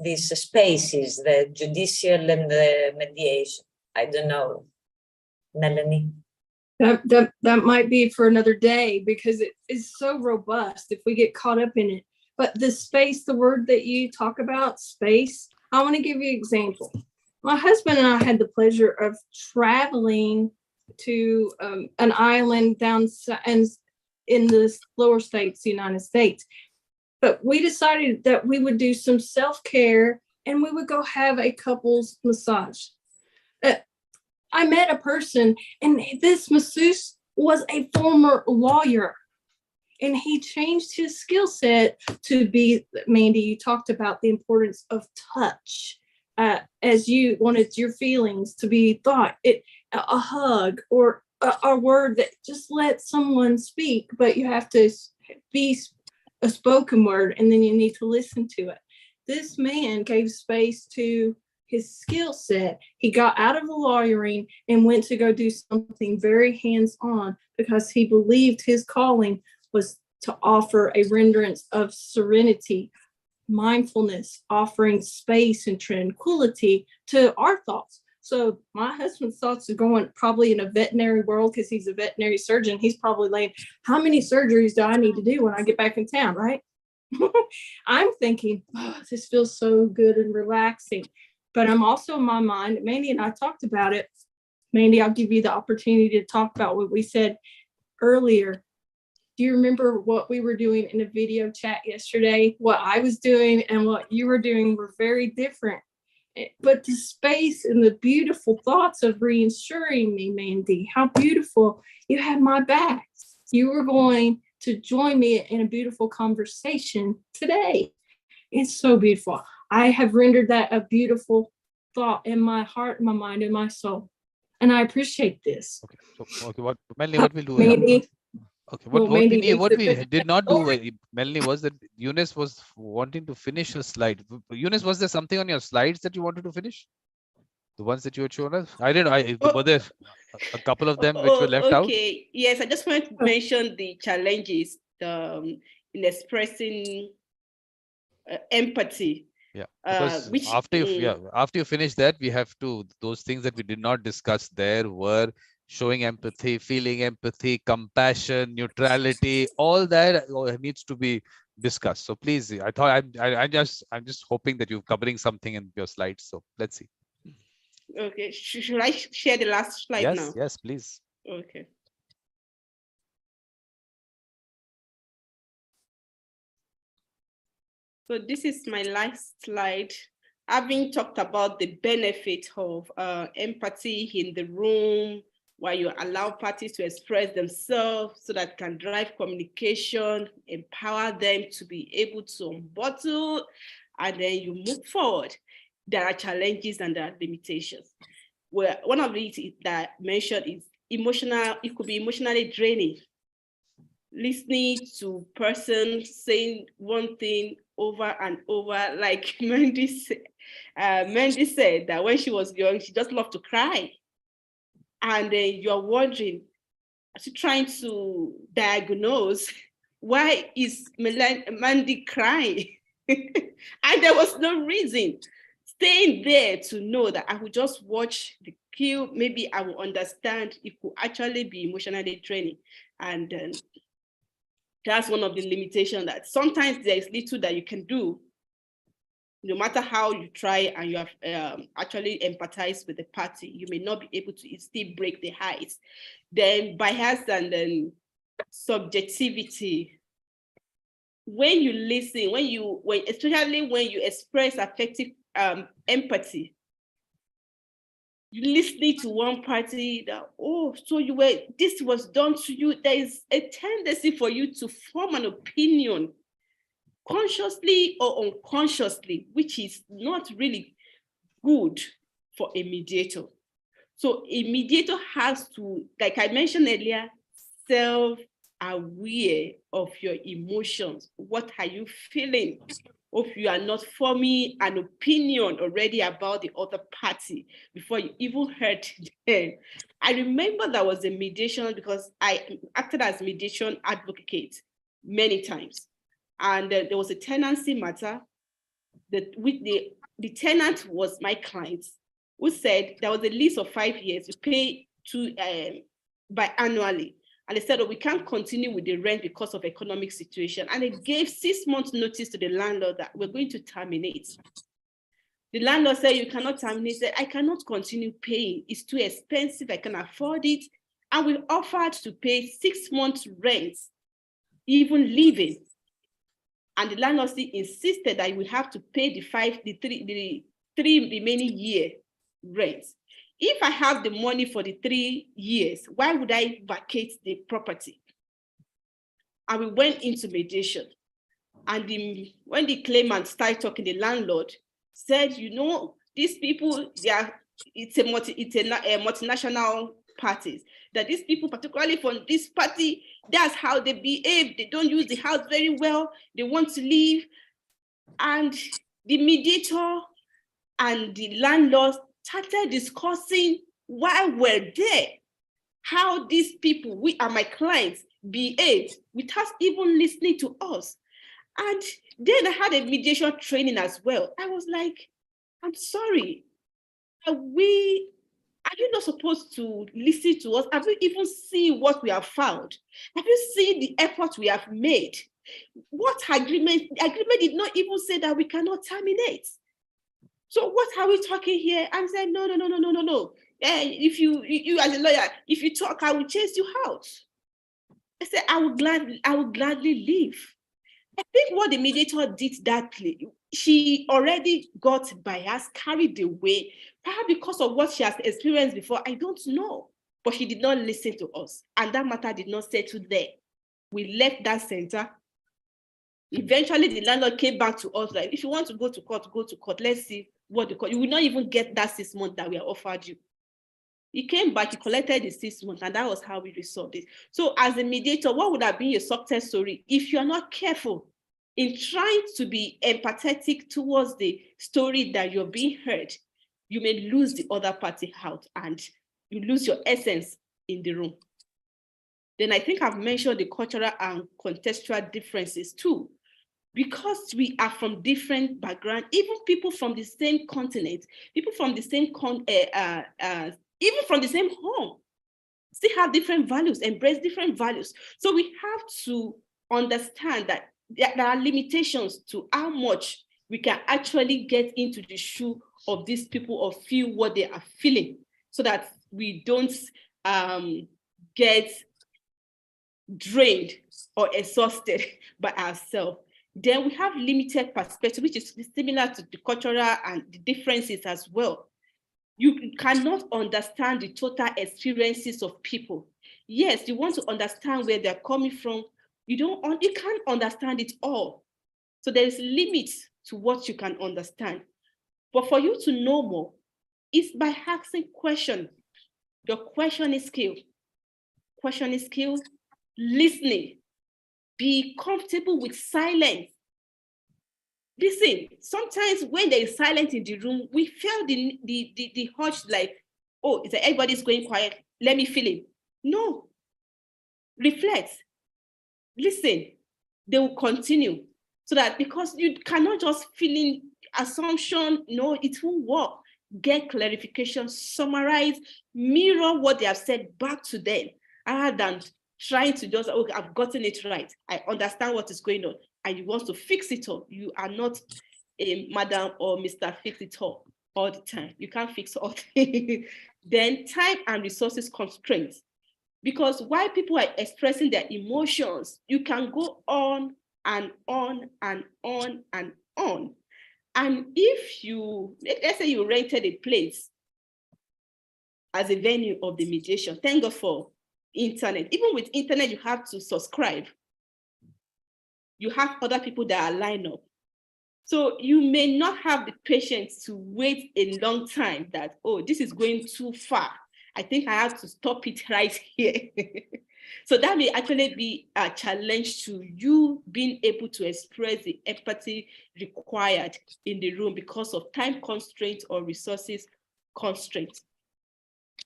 these spaces, the judicial and the mediation. I don't know, Melanie. That might be for another day, because it is so robust if we get caught up in it. But the space, the word that you talk about, space, I want to give you an example. My husband and I had the pleasure of traveling to an island down in the lower states, United States. But we decided that we would do some self-care, and we would go have a couples massage. I met a person, and this masseuse was a former lawyer, and he changed his skill set to be, Mandie, you talked about the importance of touch, as you wanted your feelings to be thought, a hug or a word that just lets someone speak, but you have to be a spoken word, and then you need to listen to it. This man gave space to his skill set. He got out of the lawyering and went to go do something very hands-on, because he believed his calling was to offer a renderance of serenity, mindfulness, offering space and tranquility to our thoughts. So my husband's thoughts are going probably in a veterinary world, because he's a veterinary surgeon. He's probably like, how many surgeries do I need to do when I get back in town, right? I'm thinking, oh, this feels so good and relaxing. But I'm also in my mind, Mandie and I talked about it. Mandie, I'll give you the opportunity to talk about what we said earlier. Do you remember what we were doing in a video chat yesterday? What I was doing and what you were doing were very different. but the space and the beautiful thoughts of reassuring me, Mandie, how beautiful. You had my back. You were going to join me in a beautiful conversation today. It's so beautiful. I have rendered that a beautiful thought in my heart, my mind, and my soul. And I appreciate this. Okay. So, okay. What Melanie? What we'll do? Mandie, Okay. well, What we Mandie need, what needs we to did not do, Melanie, was that Eunice was wanting to finish her slide. Eunice, was there something on your slides that you wanted to finish? The ones that you had shown us? I didn't. Were there a couple of them which were left out? Okay. Yes, I just wanted to mention the challenges in expressing empathy. Yeah, because which after you finish that, we have to, those things that we did not discuss there were showing empathy, feeling empathy, compassion, neutrality, all that needs to be discussed. So please, I thought I'm just hoping that you're covering something in your slides. So let's see. Okay, should I share the last slide now? Yes, please. Okay. So this is my last slide. Having talked about the benefit of empathy in the room, where you allow parties to express themselves so that can drive communication, empower them to be able to unbottle, and then you move forward. There are challenges and there are limitations. Well, one of it that I mentioned is emotional, it could be emotionally draining. Listening to persons saying one thing over and over, like Mandie said that when she was young, she just loved to cry. And then you're wondering, are you trying to diagnose why is Mandie crying? And there was no reason. Staying there to know that I would just watch the cue, maybe I will understand. It could actually be emotionally draining. And that's one of the limitations, that sometimes there is little that you can do, no matter how you try and you have actually empathize with the party, you may not be able to still break the ice. Then bias and then subjectivity. When you listen, especially when you express affective empathy, you listening to one party that, oh, so this was done to you. There is a tendency for you to form an opinion consciously or unconsciously, which is not really good for a mediator. So a mediator has to, like I mentioned earlier, self-aware of your emotions. What are you feeling? If you are not forming an opinion already about the other party before you even heard them. I remember there was a mediation because I acted as mediation advocate many times. And there was a tenancy matter that with the tenant was my client, who said there was a lease of 5 years, you pay biannually. And they said, oh, we can't continue with the rent because of economic situation. And they gave 6 months notice to the landlord that we're going to terminate. The landlord said, you cannot terminate. He said, I cannot continue paying. It's too expensive. I can afford it. And we offered to pay 6 months rent, even living. And the landlord still insisted that we have to pay the three remaining year rent. If I have the money for the 3 years, why would I vacate the property? And we went into mediation. And when the claimant started talking, the landlord said, you know, these people, it's a multinational parties, that these people, particularly from this party, that's how they behave. They don't use the house very well. They want to leave. And the mediator and the landlord started discussing while we're there, how these people, we are my clients, behave without even listening to us. And then I had a mediation training as well. I was like, I'm sorry, are you not supposed to listen to us? Have you even seen what we have found? Have you seen the effort we have made? What agreement? The agreement did not even say that we cannot terminate. So what are we talking here? And said, no. If you as a lawyer, if you talk, I will chase you out. I said, I will gladly leave. I think what the mediator did that she already got biased, carried away, perhaps because of what she has experienced before. I don't know. But she did not listen to us. And that matter did not settle there. We left that center. Eventually, the landlord came back to us like, if you want to go to court, go to court. Let's see what the court. You will not even get that 6 months that we are offered you. He came back, he collected the 6 months, and that was how we resolved it. So as a mediator, what would have been your success story if you're not careful in trying to be empathetic towards the story that you're being heard? You may lose the other party out and you lose your essence in the room. Then I think I've mentioned the cultural and contextual differences too. Because we are from different backgrounds, even people from the same continent, people from the same, even from the same home, still have different values, embrace different values. So we have to understand that there are limitations to how much we can actually get into the shoe of these people or feel what they are feeling, so that we don't get drained or exhausted by ourselves. Then we have limited perspective, which is similar to the cultural and the differences as well. You cannot understand the total experiences of people. Yes, you want to understand where they're coming from. You can't understand it all. So there is limits to what you can understand. But for you to know more, it's by asking questions. Your questioning skill. Questioning skills, listening. Be comfortable with silence. Listen, sometimes when there is silence in the room, we feel the urge like, oh, is everybody's going quiet? Let me feel it. No. Reflect. Listen. They will continue. So that, because you cannot just fill in assumption, no, it won't work. Get clarification, summarize, mirror what they have said back to them, rather than trying to just, okay, I've gotten it right. I understand what is going on. And you want to fix it all. You are not a madam or Mr. Fix It all the time. You can't fix all things. Then time and resources constraints. Because while people are expressing their emotions, you can go on and on and on and on. And if you, let's say you rented a place as a venue of the mediation, thank God for internet. Even with internet, you have to subscribe. You have other people that are lined up. So you may not have the patience to wait a long time that, oh, this is going too far. I think I have to stop it right here. So that may actually be a challenge to you being able to express the empathy required in the room because of time constraints or resources constraints.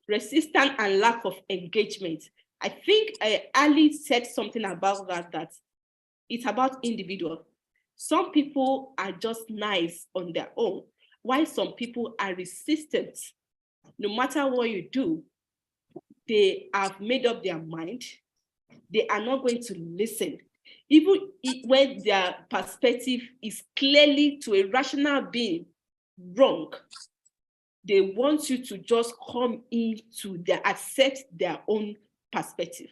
Resistance and lack of engagement. I think Ali said something about that it's about individual. Some people are just nice on their own, while some people are resistant. No matter what you do, they have made up their mind. They are not going to listen. Even when their perspective is clearly to a rational being wrong, they want you to just come into accept their own perspective.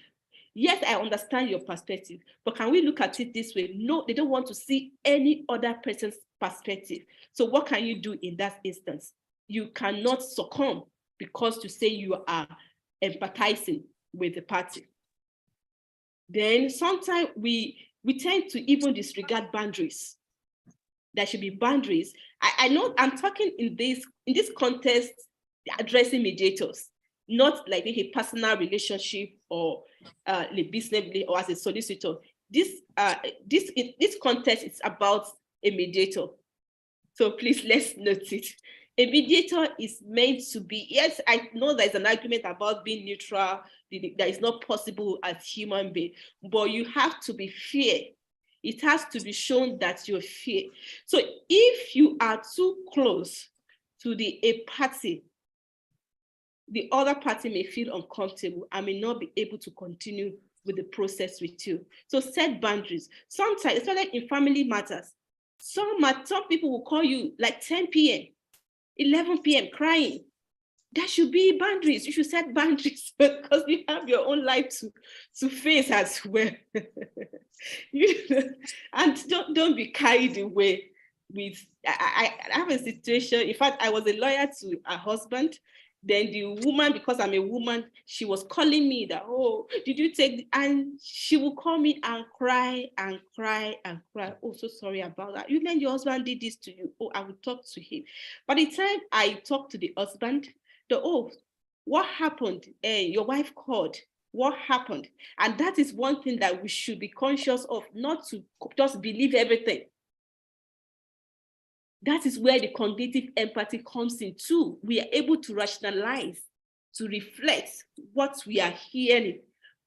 Yes, I understand your perspective, but can we look at it this way? No, they don't want to see any other person's perspective. So what can you do in that instance? You cannot succumb because to say you are empathizing with the party. Then sometimes we tend to even disregard boundaries. There should be boundaries. I know I'm talking in this context, addressing mediators, not like a personal relationship or a business or as a solicitor. This context is about a mediator. So please, let's note it. A mediator is meant to be, yes, I know there's an argument about being neutral, that is not possible as human being, but you have to be fair. It has to be shown that you're fair. So if you are too close to a party, the other party may feel uncomfortable and may not be able to continue with the process with you. So set boundaries. Sometimes, especially in family matters, some people will call you like 10 p.m., 11 p.m. crying. There should be boundaries. You should set boundaries because you have your own life to face as well. And don't be carried away I have a situation. In fact, I was a lawyer to a husband. Then the woman, because I'm a woman, she was calling me that, oh, did you take, and she would call me and cry and cry and cry. Oh, so sorry about that. You mean your husband did this to you? Oh, I will talk to him. By the time I talked to the husband, what happened? Your wife called. What happened? And that is one thing that we should be conscious of, not to just believe everything. That is where the cognitive empathy comes in too. We are able to rationalize, to reflect what we are hearing,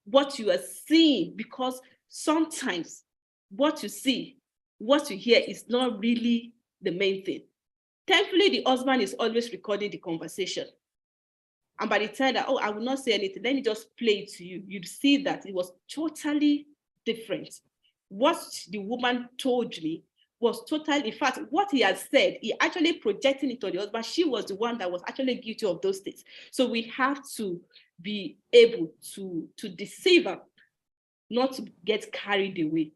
what you are seeing, because sometimes what you see, what you hear is not really the main thing. Thankfully, the husband is always recording the conversation. And by the time that, oh, I will not say anything, let me just play it to you, you'd see that it was totally different. What the woman told me was totally, in fact, what he had said, he actually projecting it on the husband. She was the one that was actually guilty of those things. So we have to be able to deceive her, not to get carried away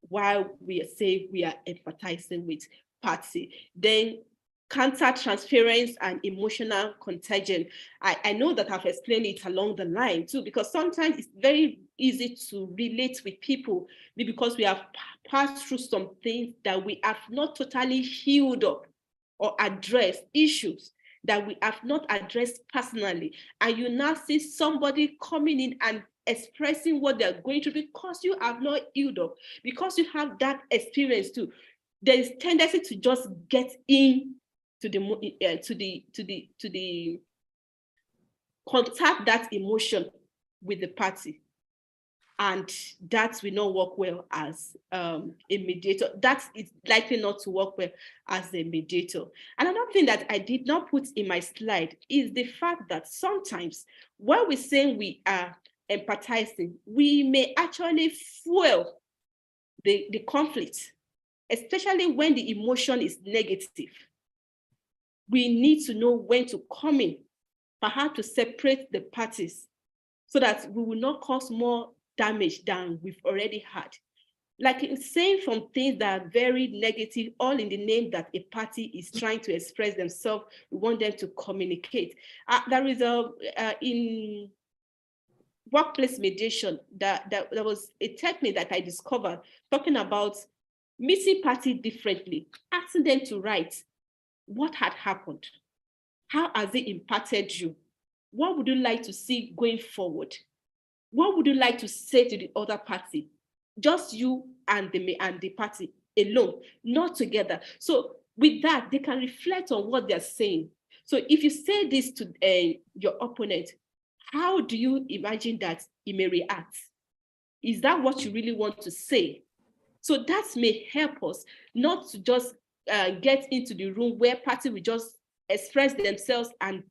while we are saying we are empathizing with party. Then counter transference and emotional contagion. I know that I've explained it along the line too, because sometimes it's very easy to relate with people because we have passed through some things that we have not totally healed up or addressed, issues that we have not addressed personally. And you now see somebody coming in and expressing what they're going through because you have not healed up, because you have that experience too. There is tendency to just get in to the contact that emotion with the party, and that will not work well as a mediator. That is likely not to work well as a mediator. Another thing that I did not put in my slide is the fact that sometimes when we're saying we are empathizing, we may actually fuel the conflict, especially when the emotion is negative. We need to know when to come in, perhaps to separate the parties so that we will not cause more damage than we've already had. Like it's saying from things that are very negative, all in the name that a party is trying to express themselves, we want them to communicate. There is in workplace mediation, that there was a technique that I discovered talking about meeting party differently, asking them to write what had happened, how has it impacted you, what would you like to see going forward, what would you like to say to the other party, just you and the party alone, not together. So with that, they can reflect on what they're saying. So if you say this to your opponent, how do you imagine that he may react? Is that what you really want to say? So that may help us not to just get into the room where parties will just express themselves and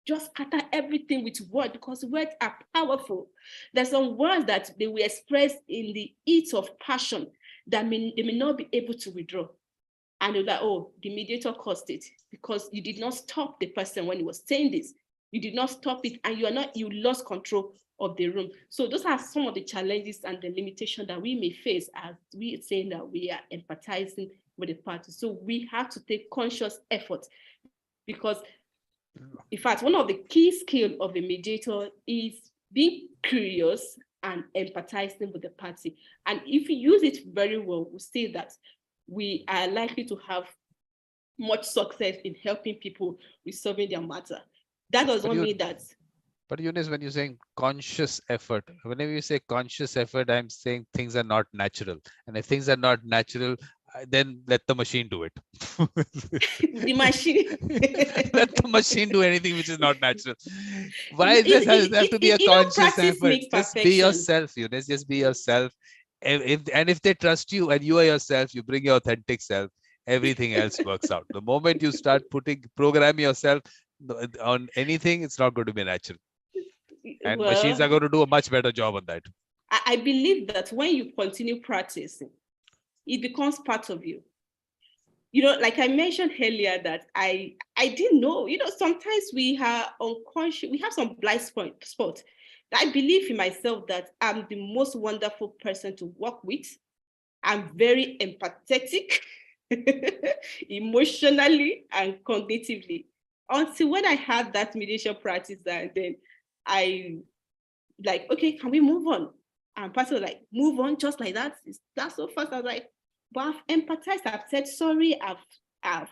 just scatter everything with words, because words are powerful. There's some words that they will express in the heat of passion that they may not be able to withdraw. And you're like, oh, the mediator caused it because you did not stop the person when he was saying this. You did not stop it, and you lost control of the room. So those are some of the challenges and the limitations that we may face as we are saying that we are empathizing with the party. So we have to take conscious effort, because in fact, one of the key skills of a mediator is being curious and empathizing with the party. And if you use it very well, we'll see that we are likely to have much success in helping people resolving their matter. That does not mean that. But Eunice, when you're saying conscious effort, whenever you say conscious effort, I'm saying things are not natural. And if things are not natural, then let the machine do it. The machine. Let the machine do anything which is not natural. Why does it have to be a conscious effort? Just be yourself, Eunice. Just be yourself. If they trust you and you are yourself, you bring your authentic self, everything else works out. The moment you start program yourself on anything, it's not going to be natural. And machines are going to do a much better job on that. I believe that when you continue practicing, it becomes part of you. You know, like I mentioned earlier, that I didn't know, sometimes we are unconscious, we have some blind spot. I believe in myself that I'm the most wonderful person to work with. I'm very empathetic. emotionally and cognitively. Until when I had that mediation practice, and then I like, okay, can we move on? And person was like, move on just like that? That's so fast. I was like, but I've empathized, I've said sorry, I've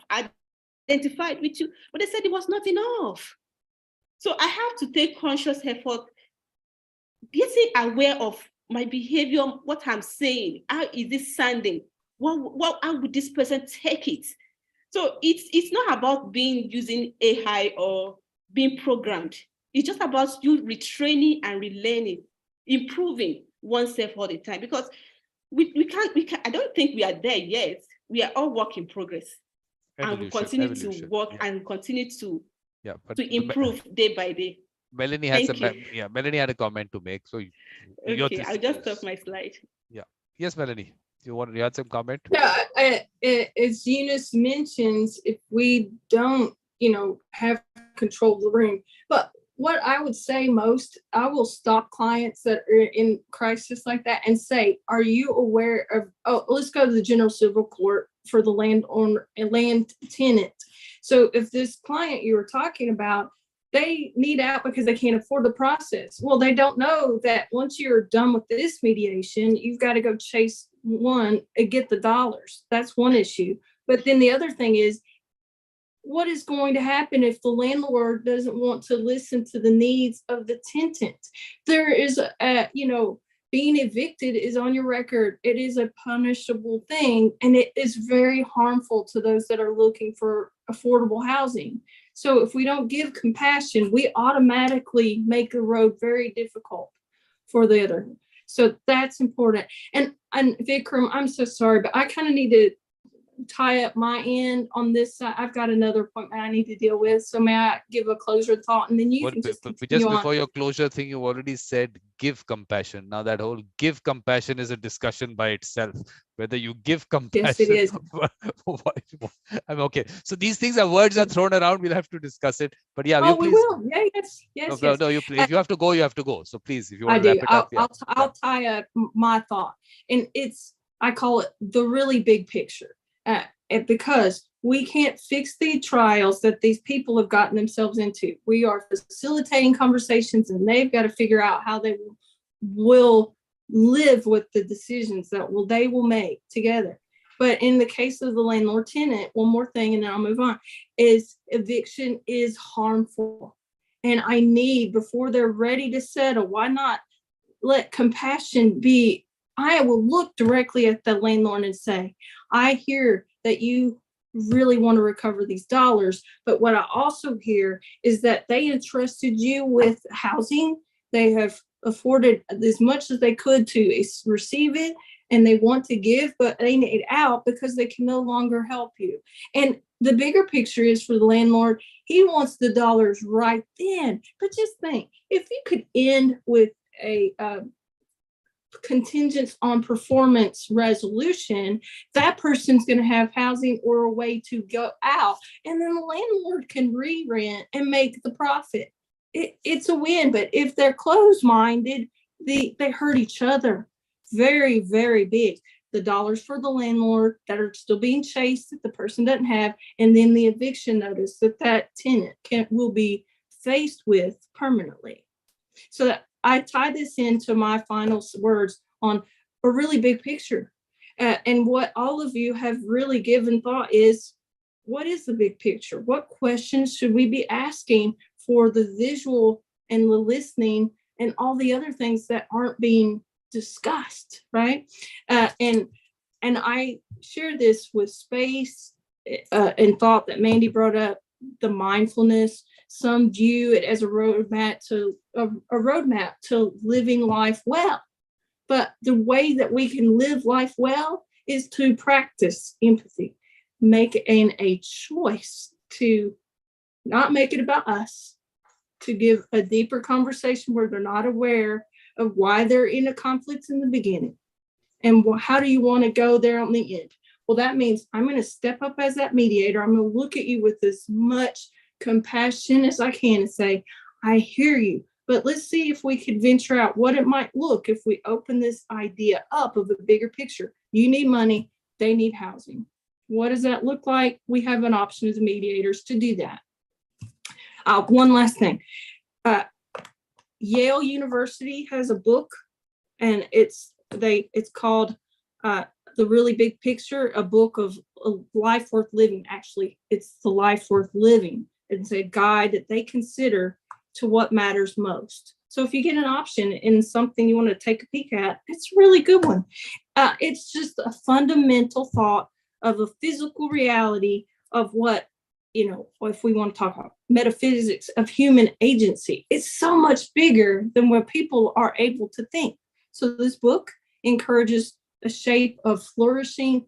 identified with you, but they said it was not enough. So I have to take conscious effort, getting aware of my behavior, what I'm saying, how is this sounding? How would this person take it? So it's not about using AI or being programmed. It's just about you retraining and relearning, improving oneself all the time. Because we can't, I don't think we are there yet. We are all work in progress. And we continue to work and continue to improve day by day. Melanie has Melanie had a comment to make. So okay, I'll just stop my slide. Yeah. Yes, Melanie. You had some comment? Yeah, as Eunice mentions, if we don't, have control of the room. But what I would say most, I will stop clients that are in crisis like that and say, are you aware of, let's go to the general civil court for the landowner and land tenant. So if this client you were talking about, they need out because they can't afford the process. Well, they don't know that once you're done with this mediation, you've got to go chase one and get the dollars. That's one issue. But then the other thing is, what is going to happen if the landlord doesn't want to listen to the needs of the tenant? There is being evicted is on your record. It is a punishable thing, and it is very harmful to those that are looking for affordable housing. So if we don't give compassion, we automatically make the road very difficult for the other. So that's important. And Vikram, I'm so sorry, but I kind of need to tie up my end on this side. I've got another appointment I need to deal with. So may I give a closure thought, and then you can just before your closure thing, you already said give compassion. Now that whole give compassion is a discussion by itself. Whether you give compassion. Yes, it is. I'm okay. So these things are words are thrown around. We'll have to discuss it. But yeah, we will. Yeah, yes. No, you please. If you have to go, you have to go. So please, if you want to wrap it up, I'll tie up my thought, and I call it the really big picture. Because we can't fix the trials that these people have gotten themselves into. We are facilitating conversations, and they've got to figure out how they will live with the decisions that they will make together. But in the case of the landlord tenant, one more thing, and then I'll move on, is eviction is harmful. And I need, before they're ready to settle, why not let compassion be? I will look directly at the landlord and say, I hear that you really want to recover these dollars, but what I also hear is that they entrusted you with housing. They have afforded as much as they could to receive it, and they want to give, but they need out because they can no longer help you. And the bigger picture is for the landlord, he wants the dollars right then. But just think, if you could end with a contingent on performance resolution, that person's going to have housing or a way to go out, and then the landlord can re-rent and make the profit. It's a win. But if they're closed-minded, they hurt each other very, very big. The dollars for the landlord that are still being chased that the person doesn't have, and then the eviction notice that tenant will be faced with permanently. So that I tie this into my final words on a really big picture. And what all of you have really given thought is, what is the big picture? What questions should we be asking for the visual and the listening and all the other things that aren't being discussed, right? And I share this with space and thought that Mandie brought up, the mindfulness. Some view it as a roadmap to living life well. But the way that we can live life well is to practice empathy, make a choice to not make it about us, to give a deeper conversation where they're not aware of why they're in a conflict in the beginning. And how do you want to go there on the end? Well, that means I'm going to step up as that mediator. I'm going to look at you with as much compassion as I can and say, I hear you, but let's see if we could venture out what it might look if we open this idea up of a bigger picture. You need money, they need housing. What does that look like? We have an option as mediators to do that. One last thing. Yale University has a book, and it's called The Really Big Picture, a book of a life worth living. Actually, it's the life worth living. It's a guide that they consider to what matters most. So if you get an option in something you want to take a peek at, it's a really good one. It's just a fundamental thought of a physical reality of what, if we want to talk about metaphysics of human agency, it's so much bigger than what people are able to think. So this book encourages a shape of flourishing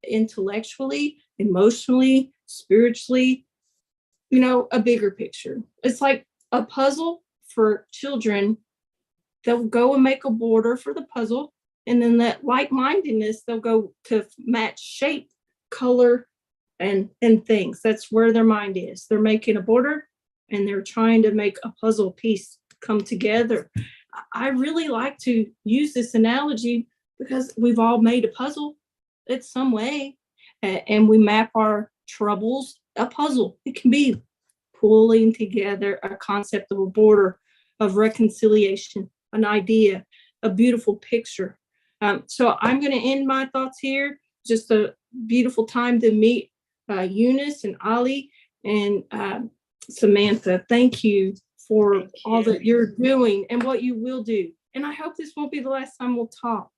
intellectually, emotionally, spiritually, a bigger picture. It's like a puzzle for children. They'll go and make a border for the puzzle, and then that like-mindedness, they'll go to match shape, color, and things. That's where their mind is. They're making a border and they're trying to make a puzzle piece come together. I really like to use this analogy because we've all made a puzzle in some way, and we map our troubles. A puzzle, it can be pulling together a concept of a border, of reconciliation, an idea, a beautiful picture. So I'm going to end my thoughts here. Just a beautiful time to meet Eunice and Ali and Samantha. Thank you for all that you're doing and what you will do. And I hope this won't be the last time we'll talk.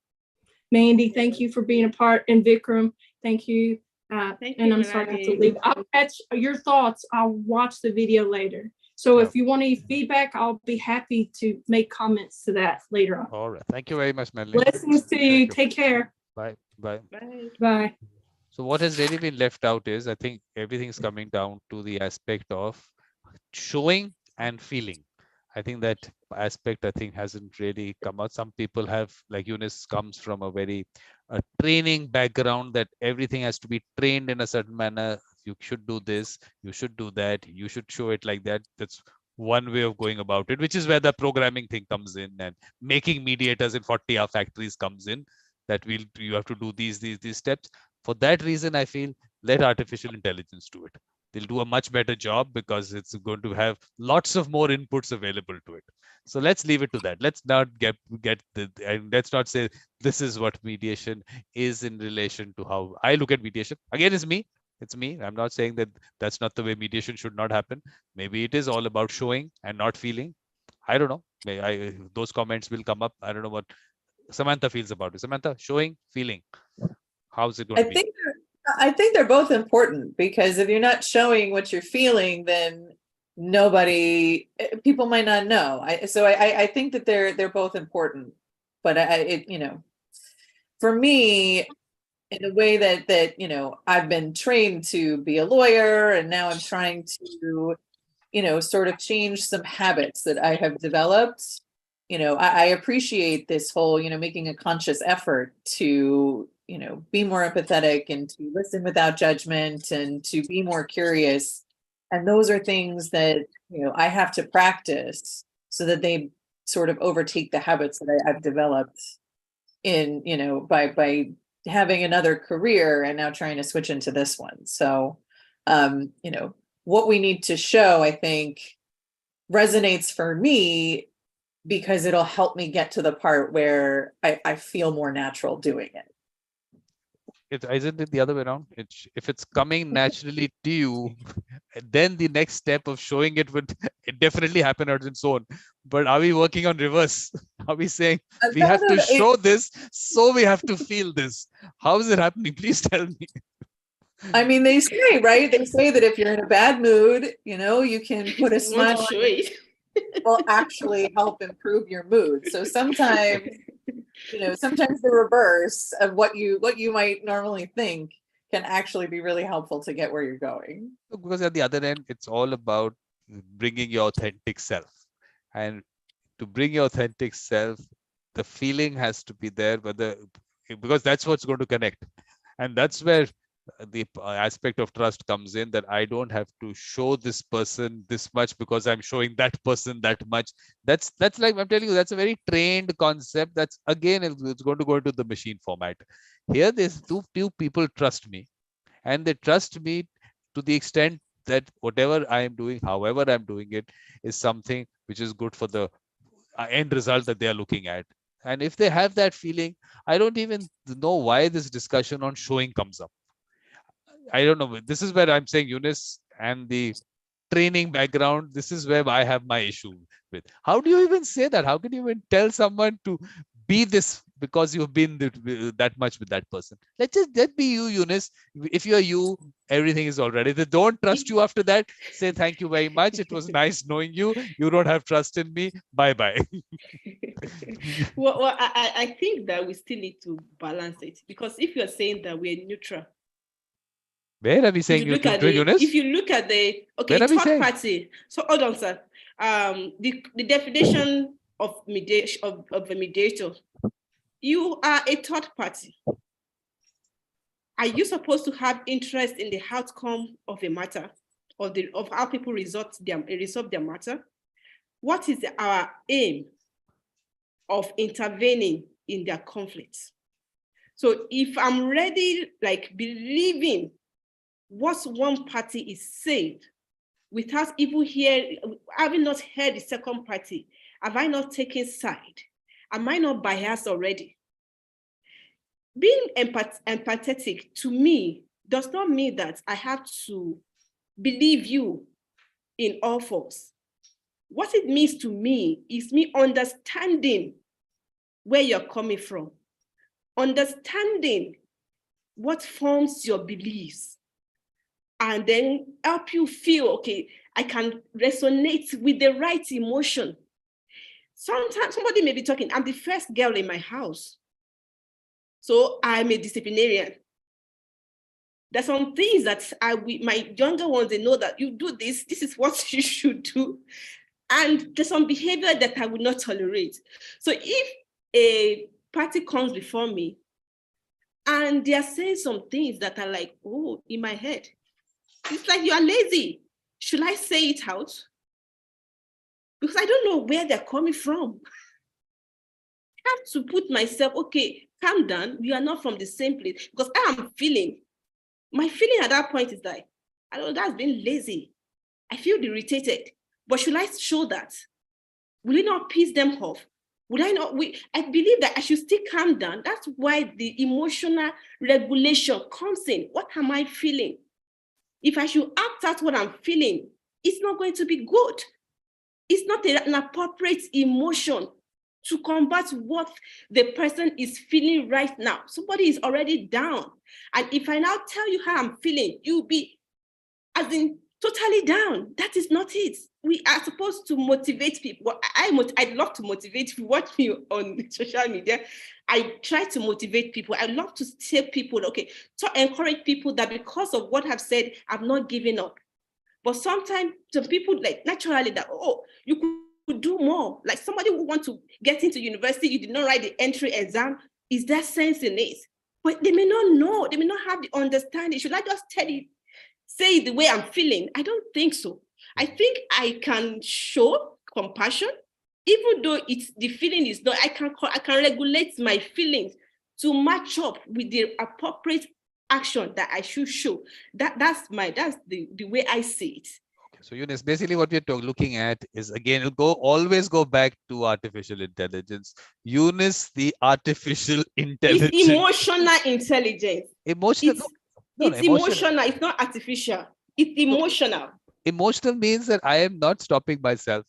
Mandie, thank you for being a part. And Vikram, thank you. And I'm sorry I have to leave. I'll catch your thoughts. I'll watch the video later. So if you want any feedback, I'll be happy to make comments to that later on. All right. Thank you very much, Melanie. Blessings to you. Take care. Bye. Bye. Bye. Bye. So what has really been left out is, I think everything's coming down to the aspect of showing and feeling. I think that aspect, hasn't really come out. Some people have, like Eunice comes from a very training background that everything has to be trained in a certain manner. You should do this, you should do that, you should show it like that. That's one way of going about it, which is where the programming thing comes in, and making mediators in 40-hour factories comes in, that you have to do these steps. For that reason, I feel let artificial intelligence do it. They'll do a much better job because it's going to have lots of more inputs available to it. So let's leave it to that. Let's not and let's not say this is what mediation is in relation to how I look at mediation. Again, it's me. I'm not saying that that's not the way mediation should not happen. Maybe it is all about showing and not feeling. I don't know. Those comments will come up. I don't know what Samantha feels about it. Samantha, showing, feeling. How's it going to be? I think they're both important, because if you're not showing what you're feeling, then people might not know. I think that they're both important, but for me, in a way that I've been trained to be a lawyer, and now I'm trying to sort of change some habits that I have developed. I appreciate this whole making a conscious effort to be more empathetic and to listen without judgment and to be more curious. And those are things that, I have to practice so that they sort of overtake the habits that I've developed in, by having another career and now trying to switch into this one. So, what we need to show, I think, resonates for me because it'll help me get to the part where I feel more natural doing it. Isn't it the other way around? If it's coming naturally to you, then the next step of showing it would definitely happen on its own. But are we working on reverse? Are we saying we have to show this, so we have to feel this? How is it happening? Please tell me. I mean, they say, right? They say that if you're in a bad mood, you can put a smile on it. Will actually help improve your mood. So sometimes the reverse of what you might normally think can actually be really helpful to get where you're going. Because at the other end, it's all about bringing your authentic self. And to bring your authentic self, the feeling has to be there, because that's what's going to connect. And that's where the aspect of trust comes in, that I don't have to show this person this much because I'm showing that person that much. That's like, I'm telling you, that's a very trained concept. That's, again, it's going to go into the machine format. Here, there's two people trust me. and they trust me to the extent that whatever I am doing, however I'm doing it, is something which is good for the end result that they are looking at. And if they have that feeling, I don't even know why this discussion on showing comes up. I don't know. This is where I'm saying Eunice and the training background, this is where I have my issue with. How do you even say that? How can you even tell someone to be this because you've been that much with that person? Let be you, Eunice. If you're you, everything is all right. If they don't trust you after that, say thank you very much. It was nice knowing you. You don't have trust in me. Bye-bye. Well, I think that we still need to balance it, because if you're saying that we're neutral, where are we saying if you look at the third party, so hold on, sir. The definition of mediation of a mediator, you are a third party. Are you supposed to have interest in the outcome of a matter, or of how people resolve their matter? What is our aim of intervening in their conflicts? So if I'm ready, like believing what one party is saying, without even having not heard the second party, have I not taken side? Am I not biased already? Being empathetic to me does not mean that I have to believe you in all force. What it means to me is me understanding where you're coming from, understanding what forms your beliefs, and then help you feel, okay, I can resonate with the right emotion. Sometimes somebody may be talking, I'm the first girl in my house, so I'm a disciplinarian. There's some things that my younger ones, they know that you do this is what you should do. And there's some behavior that I would not tolerate. So if a party comes before me and they are saying some things that are like, oh, in my head, it's like, you are lazy. Should I say it out? Because I don't know where they're coming from. I have to put myself, okay, calm down. We are not from the same place. Because my feeling at that point is like, I don't know, that's being lazy. I feel irritated. But should I show that? Will it not piss them off? I believe that I should still calm down. That's why the emotional regulation comes in. What am I feeling? If I should act out what I'm feeling, it's not going to be good. It's not an appropriate emotion to combat what the person is feeling right now. Somebody is already down. And if I now tell you how I'm feeling, you'll be as in totally down. That is not it. We are supposed to motivate people. I love to motivate. If you watch me on social media, I try to motivate people. I love to tell people, okay, to encourage people that because of what I've said, I'm not giving up. But sometimes some people, like, naturally that, oh, you could do more. Like somebody who wants to get into university, you did not write the entry exam. Is there sense in it? But they may not know. They may not have the understanding. Should I just say the way I'm feeling? I don't think so. I think I can show compassion, even though the feeling is not. I can regulate my feelings to match up with the appropriate action that I should show. That's the way I see it. Okay, so Eunice, basically what we're looking at is, again, always go back to artificial intelligence. Eunice, the artificial intelligence. It's emotional intelligence. Emotional. It's emotional. It's not artificial. It's emotional. Emotional means that I am not stopping myself.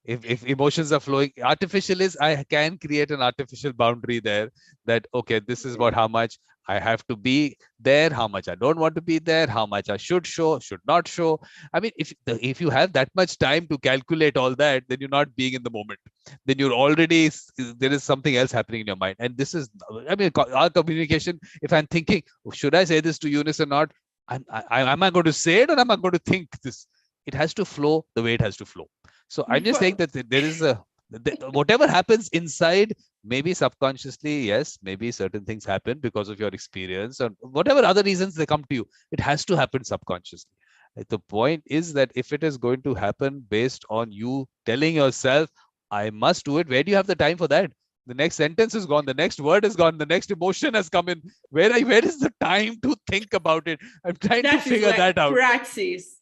If emotions are flowing, artificial is I can create an artificial boundary there that, okay, this is how much I have to be there, how much I don't want to be there, how much I should show, should not show. I mean, if you have that much time to calculate all that, then you're not being in the moment. Then you're already, there is something else happening in your mind. And this is, I mean, our communication, if I'm thinking, should I say this to Eunice or not? Am I going to say it, or am I going to think this? It has to flow the way it has to flow. So I'm just saying that there is whatever happens inside, maybe subconsciously, yes, maybe certain things happen because of your experience or whatever other reasons they come to you. It has to happen subconsciously. The point is that if it is going to happen based on you telling yourself, I must do it, where do you have the time for that? The next sentence is gone. The next word is gone. The next emotion has come in. Where is the time to think about it? I'm trying to That is figure why that out. practice,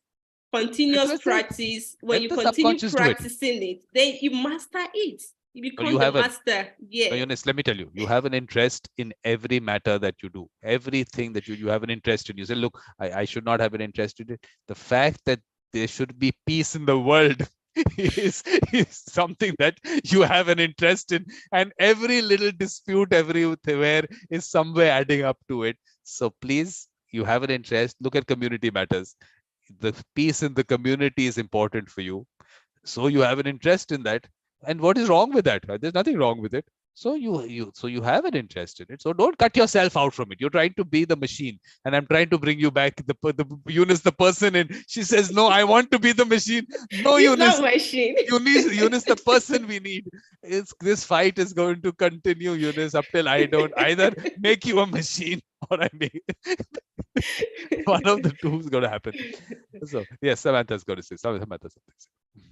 continuous That's it. practice. When Let you the continue subconscious do it. practicing it, then you master it. You become you the have a- master. Yeah. Eunice, let me tell you, you have an interest in every matter that you do. Everything that you have an interest in. You say, look, I should not have an interest in it. The fact that there should be peace in the world is something that you have an interest in. And every little dispute everywhere is somewhere adding up to it. So please, you have an interest. Look at community matters. The peace in the community is important for you. So you have an interest in that. And what is wrong with that? There's nothing wrong with it. So you have an interest in it. So don't cut yourself out from it. You're trying to be the machine, and I'm trying to bring you back the Eunice, the person. And she says, "No, I want to be the machine." No, It's Eunice, not machine. Eunice, the person we need. This fight is going to continue, Eunice, up till I don't either make you a machine or I make one of the two is going to happen. So yes, Samantha's going to say Samantha something.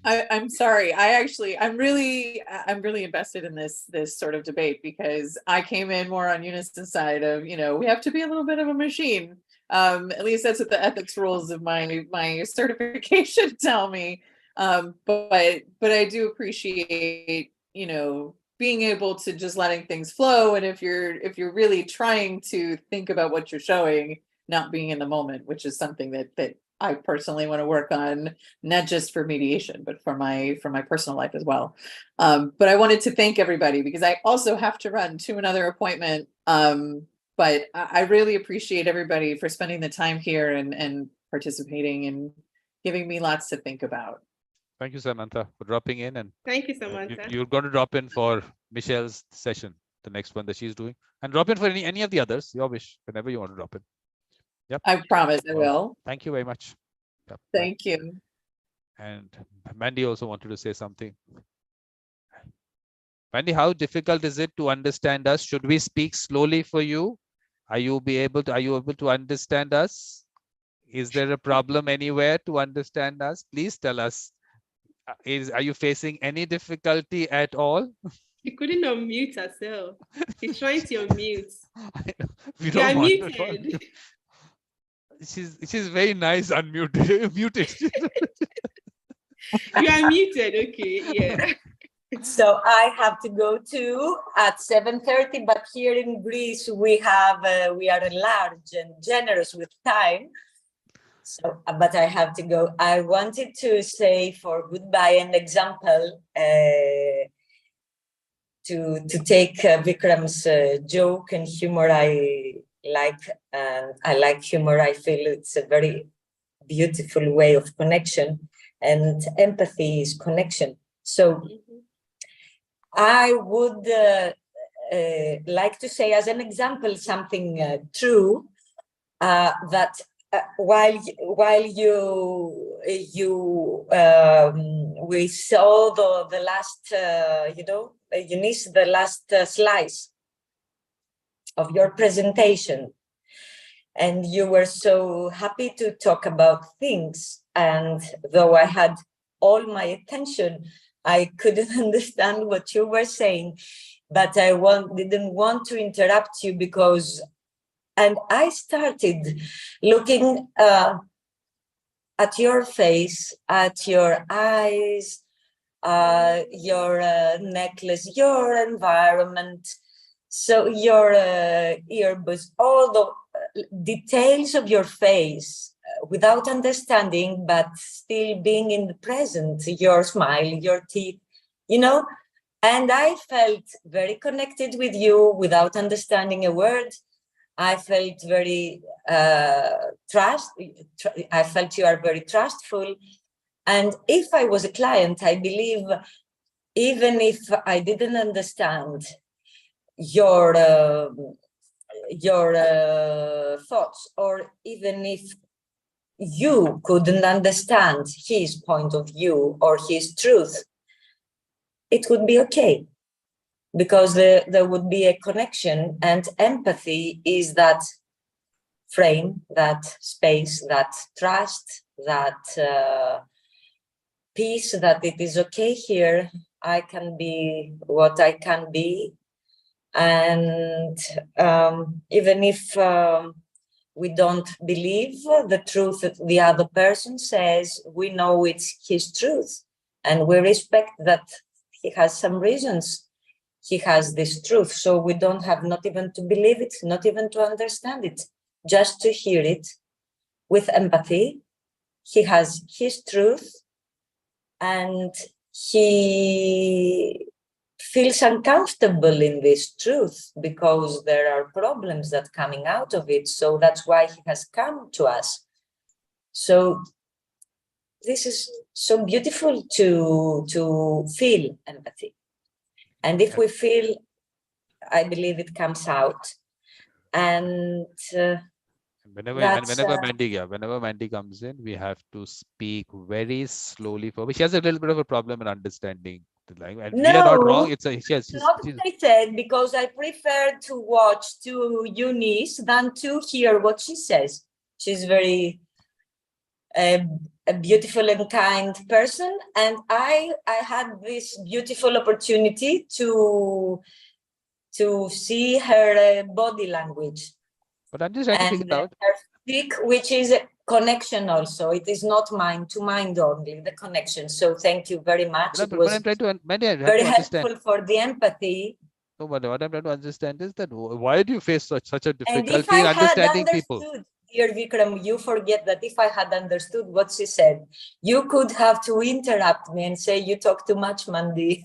I'm sorry. I'm really invested in this sort of debate, because I came in more on Eunice's side of, we have to be a little bit of a machine. At least that's what the ethics rules of my certification tell me. But I do appreciate, being able to just letting things flow. And if you're really trying to think about what you're showing, not being in the moment, which is something that I personally want to work on, not just for mediation, but for my personal life as well. But I wanted to thank everybody, because I also have to run to another appointment. But I really appreciate everybody for spending the time here and participating and giving me lots to think about. Thank you, Samantha, for dropping in. And Thank you, Samantha. you're going to drop in for Michelle's session, the next one that she's doing, and drop in for any of the others, your wish, whenever you want to drop in. Yep. I promise I will. Thank you very much. Yep. Thank you. And Mandie also wanted to say something. Mandie, how difficult is it to understand us? Should we speak slowly for you? Are you able to understand us? Is there a problem anywhere to understand us? Please tell us. Are you facing any difficulty at all? She couldn't unmute herself. She's trying to unmute. We You don't are want her to muted. unmute. She's very nice unmuted. Muted. You are muted. Okay. Yeah. So I have to go to at 7:30, but here in Greece we are large and generous with time. So, but I have to go. I wanted to say for goodbye an example to take Vikram's joke and humor. I like humor. I feel it's a very beautiful way of connection, and empathy is connection. So I would like to say as an example something true, that while we saw the last Eunice, the last slice of your presentation, and you were so happy to talk about things, and though I had all my attention, I couldn't understand what you were saying, but I didn't want to interrupt you and I started looking at your face, at your eyes, your necklace, your environment, so your earbuds, all the details of your face, without understanding, but still being in the present, your smile, your teeth, and I felt very connected with you without understanding a word. I felt very I felt you are very trustful. And if I was a client, I believe, even if I didn't understand your thoughts, or even if you couldn't understand his point of view or his truth, it would be okay, because there would be a connection, and empathy is that frame, that space, that trust, that peace, that it is okay here. I can be what I can be, And even if we don't believe the truth that the other person says, we know it's his truth. And we respect that he has some reasons he has this truth. So we don't have not even to believe it, not even to understand it, just to hear it with empathy. He has his truth and he feels uncomfortable in this truth because there are problems that coming out of it. So that's why he has come to us. So this is so beautiful to feel empathy. And if we feel, I believe it comes out. And Whenever that's, whenever Mandie comes in, we have to speak very slowly for. She has a little bit of a problem in understanding the language. And we are not wrong. no, It's a yes. not what I said, because I prefer to watch to Eunice than to hear what she says. She's very a beautiful and kind person, and I had this beautiful opportunity to see her body language. But I'm just trying to figure And it out. her speak, which is a connection also. It is not mind to mind only, the connection. So thank you very much. But It was I'm trying to, Mandie, I have very to understand. helpful for the empathy. So what I'm trying to understand is that why do you face such a And if difficulty I in had understanding people? understood, dear Vikram, you forget that if I had understood what she said, you could have to interrupt me and say, you talk too much, Mandie.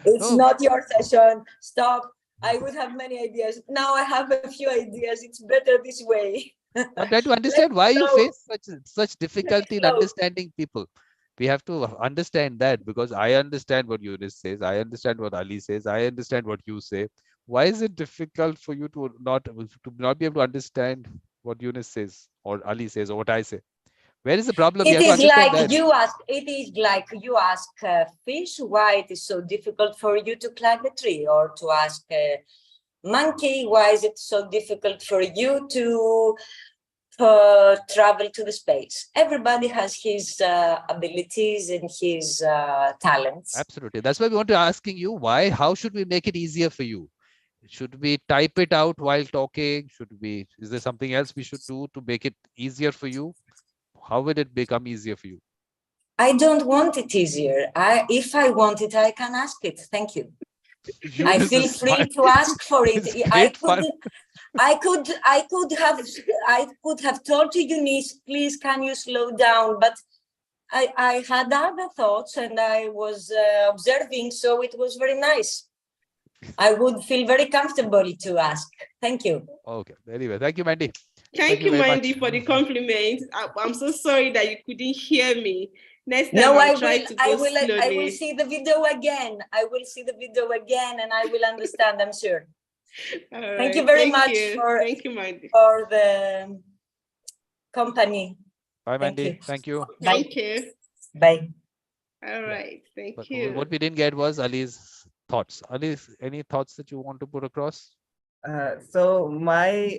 It's No. not your session. Stop. I would have many ideas. Now I have a few ideas. It's better this way. I'm trying to understand why you flow. face such difficulty in flow. understanding people. We have to understand that, because I understand what Eunice says, I understand what Ali says, I understand what you say. Why is it difficult for you to not be able to understand what Eunice says or Ali says or what I say? Where is the problem? We It have to is understand like that. you ask. It is like you ask a fish why it is so difficult for you to climb a tree, or to ask a monkey why is it so difficult for you to travel to the space. Everybody has his abilities and his talents. Absolutely. That's why we want to asking you why. How should we make it easier for you? Should we type it out while talking? Is there something else we should do to make it easier for you? How will it become easier for you? I don't want it easier. If I want it, I can ask it. Thank you. I feel free to ask for it. I could have told to Eunice, please, can you slow down? But I had other thoughts and I was observing, so it was very nice. I would feel very comfortable to ask. Thank you. Okay. Anyway, thank you, Mandie. Thank you, very Mandie, much. for the compliment. I'm so sorry that you couldn't hear me. Next time No, I'll try to go slowly. I will see the video again. I will see the video again and I will understand, I'm sure. Thank you very much Thank you, Mandie. for the company. Bye, Mandie. Thank you. Thank you. Bye. All right. Thank But you. what we didn't get was Ali's thoughts. Ali, any thoughts that you want to put across? So my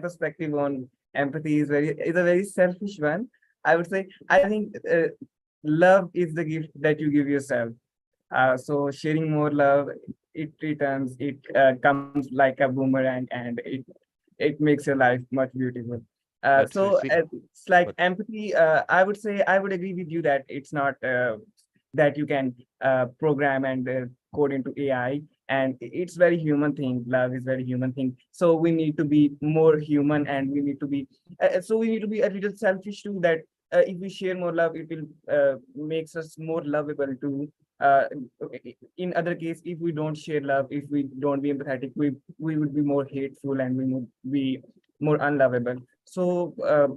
perspective on empathy is a very selfish one. I would say I think love is the gift that you give yourself. So sharing more love, it returns. It comes like a boomerang, and it makes your life much beautiful. So it's like empathy. I would say I would agree with you that it's not that you can program and code into AI. And it's very human thing. Love is very human thing. So we need to be more human, and we need to be a little selfish too. That if we share more love, it will makes us more lovable too. In other case, if we don't share love, if we don't be empathetic, we would be more hateful and we would be more unlovable. So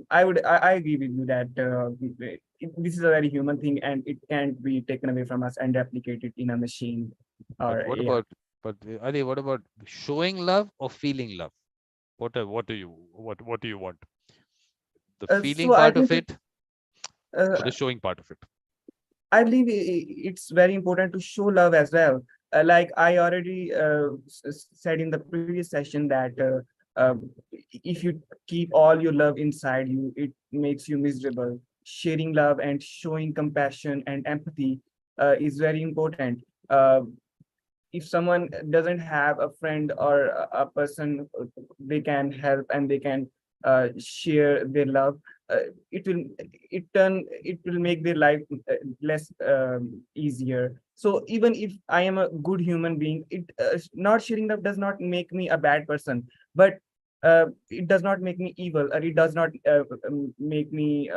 I agree with you that this is a very human thing, and it can't be taken away from us and replicated in a machine. Ali, what about showing love or feeling love? What do you want? The feeling part of it or the showing part of it? I believe it's very important to show love as well. Like I already said in the previous session that if you keep all your love inside you, it makes you miserable. Sharing love and showing compassion and empathy is very important. if someone doesn't have a friend or a person they can help and they can share their love, it will it will make their life less easier. So even if I am a good human being, it not sharing love does not make me a bad person, but it does not make me evil, or it does not make me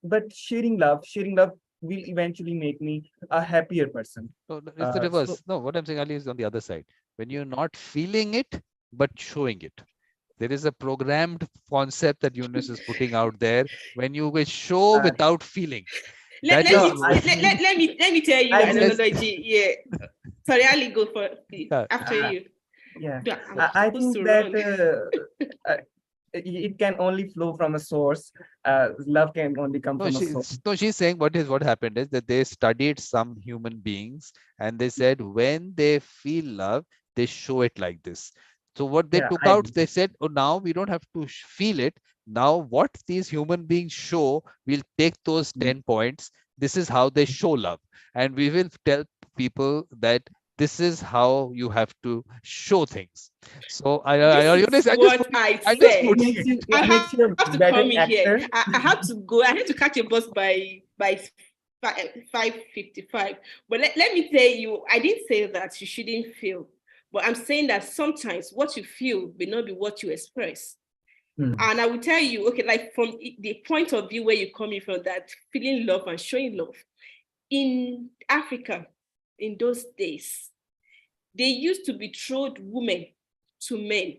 but sharing love will eventually make me a happier person. No, no, it's the So reverse. No, what I'm saying, Ali, is on the other side. When you're not feeling it, but showing it. There is a programmed concept that Yunus is putting out there. When you will show uh, without feeling, Let, that let is no, me what. let me tell you I an just analogy. Yeah. Sorry, Ali, go for it. Yeah. After uh, you. yeah, Yeah, I'm I supposed think to that run. it can only flow from a source. Love can only come No, from a source. she's saying what happened is that they studied some human beings and they said when they feel love, they show it like this. So what they Yeah, took I out, agree. they said, oh, now we don't have to feel it. Now what these human beings show, we'll take those 10 points. This is how they show love. And we will tell people that this is how you have to show things. So This is I'm just what putting, I I'm just It said. makes putting you, it. I it makes you have a to better come in here. actor. I have to go. I have to catch a bus by 5:55. But let me tell you, I didn't say that you shouldn't feel. But I'm saying that sometimes what you feel may not be what you express. Hmm. And I will tell you, okay, like from the point of view where you're coming from, that feeling love and showing love. In Africa, in those days, they used to betroth women to men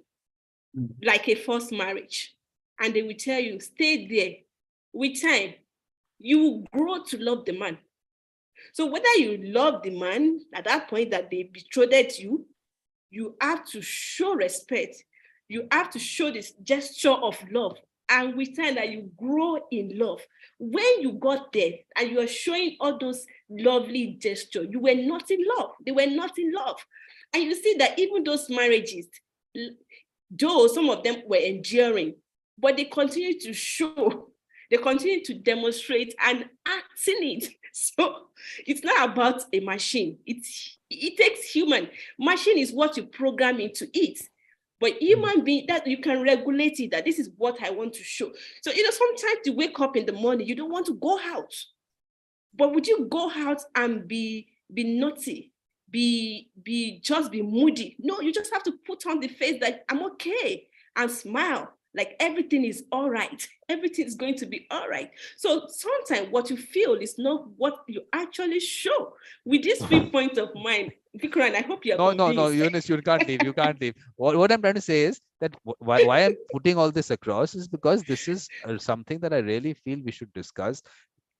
like a forced marriage. And they will tell you, stay there. With time, you will grow to love the man. So whether you love the man at that point that they betrothed you, you have to show respect. You have to show this gesture of love. And with time that you grow in love. When you got there and you are showing all those lovely gestures, you were not in love. They were not in love. And you see that even those marriages, though some of them were enduring, but they continue to show, they continue to demonstrate and acting it. So it's not about a machine. It takes human. Machine is what you program into it. But human being, that you can regulate it, that this is what I want to show. So, sometimes you wake up in the morning, you don't want to go out. But would you go out and be naughty, just be moody? No, you just have to put on the face that I'm okay and smile like everything is all right. Everything is going to be all right. So sometimes what you feel is not what you actually show. With these 3 points of mine, Vikram, I hope you are No, convinced. Eunice, you can't leave. You can't leave. What I'm trying to say is that why I'm putting all this across is because this is something that I really feel we should discuss.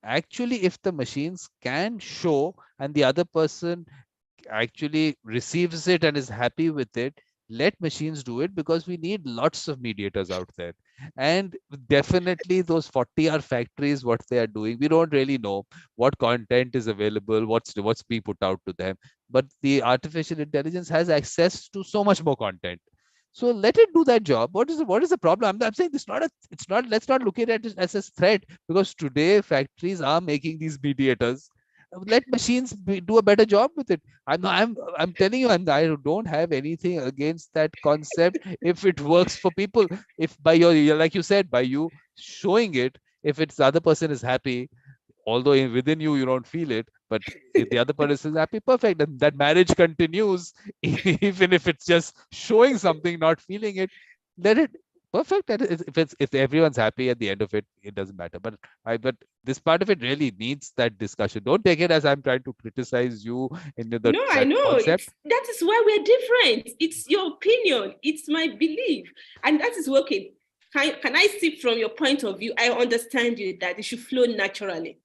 Actually, if the machines can show and the other person actually receives it and is happy with it, let machines do it, because we need lots of mediators out there. And definitely those 40-hour factories, what they are doing, we don't really know what content is available, what's being put out to them. But the artificial intelligence has access to so much more content. So let it do that job. What is the problem? I'm saying it's not, let's not look at it as a threat, because today factories are making these mediators. Let machines do a better job with it. I'm telling you, I don't have anything against that concept if it works for people. If by like you said, by you showing it, if it's the other person is happy, although within you don't feel it, but if the other person is happy, perfect, and that marriage continues. Even if it's just showing something, not feeling it, let it, perfect. And if everyone's happy at the end of it, it doesn't matter. But this part of it really needs that discussion. Don't take it as I'm trying to criticize you in No, I that know. concept. That is why we're different. It's your opinion. It's my belief. And that is okay. Can I see from your point of view? I understand you that it should flow naturally.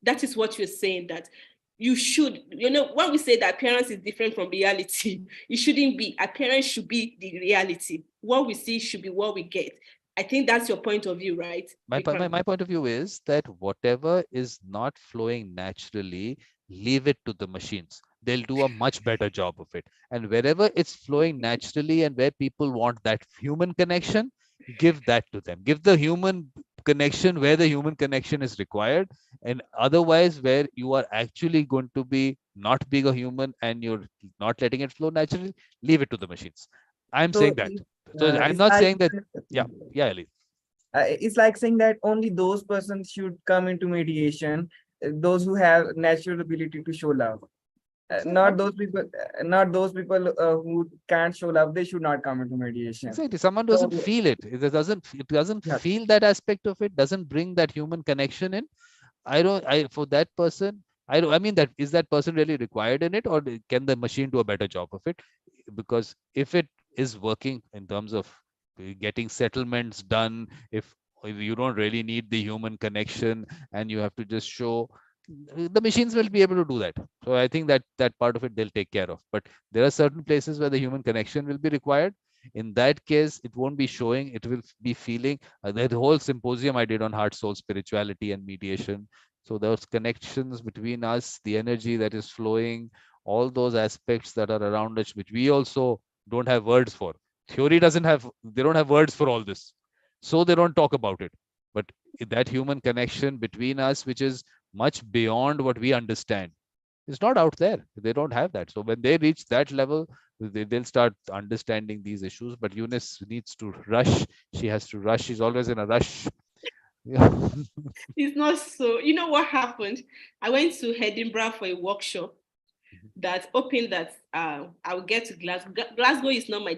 That is what you're saying, that you should, when we say that appearance is different from reality, it shouldn't be. Appearance should be the reality. What we see should be what we get. I think that's your point of view, right? My point of view is that whatever is not flowing naturally, leave it to the machines. They'll do a much better job of it. And wherever it's flowing naturally and where people want that human connection, give that to them. Give the human connection where the human connection is required, and otherwise where you are actually going to be not being a human and you're not letting it flow naturally, leave it to the machines. I'm So saying that. So I'm it's not like saying that. Yeah, yeah, Ali. it's like saying that only those persons should come into mediation, those who have natural ability to show love. Not those people, who can't show love, they should not come into mediation. Exactly. Someone So, doesn't feel it. It doesn't yeah, feel that aspect of it, doesn't bring that human connection in. For that person, I mean, that is that person really required in it, or can the machine do a better job of it? Because if it is working in terms of getting settlements done, if you don't really need the human connection and you have to just show, the machines will be able to do that. So I think that that part of it they'll take care of. But there are certain places where the human connection will be required. In that case, it won't be showing, it will be feeling. The whole symposium I did on heart, soul, spirituality, and mediation. So those connections between us, the energy that is flowing, all those aspects that are around us, which we also don't have words for. Theory doesn't have, they don't have words for all this. So they don't talk about it. But that human connection between us, which is much beyond what we understand, is not out there. They don't have that. So when they reach that level, they'll start understanding these issues. But Eunice needs to rush. She has to rush. She's always in a rush. Yeah. It's not so. You know what happened? I went to Edinburgh for a workshop that opened that I will get to Glasgow. Glasgow is not my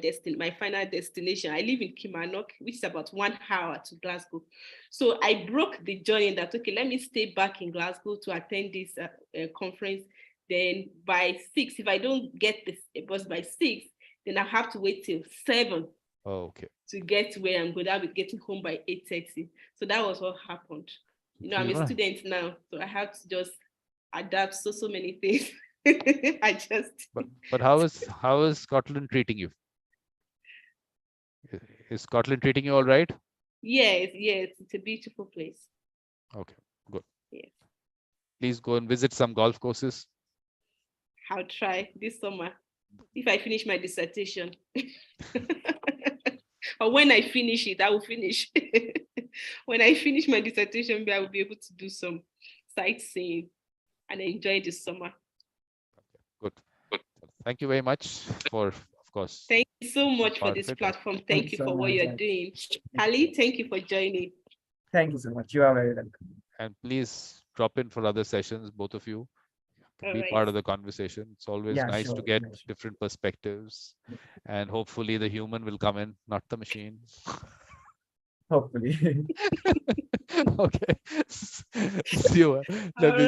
final destination. I live in Kilmarnock, which is about 1 hour to Glasgow. So I broke the journey that, okay, let me stay back in Glasgow to attend this conference. Then by 6, if I don't get the bus by 6, then I have to wait till 7 Okay. to get to where I'm going. I'll be getting home by 8:30. So that was what happened. You know, So I'm you a know, student now, so I have to just adapt so many things. I just but how is Scotland treating you? Is Scotland treating you all right? yes, it's a beautiful place. Okay, good. Yes, Please go and visit some golf courses. I'll try this summer if I finish my dissertation. Or when I finish it, I will finish. When I finish my dissertation, I will be able to do some sightseeing and enjoy the summer. Good. Thank you very much for, of course, Thank you so being much for part this of it. platform. Thank Thank you you so for what much. you're doing. Ali, thank you for joining. Thank you so much. You are very welcome. And please drop in for other sessions, both of you. All Be right. part of the conversation. It's always Yeah, nice to sure. get Yeah, sure. different perspectives, and hopefully the human will come in, not the machine. Hopefully. Okay. See you. Let All me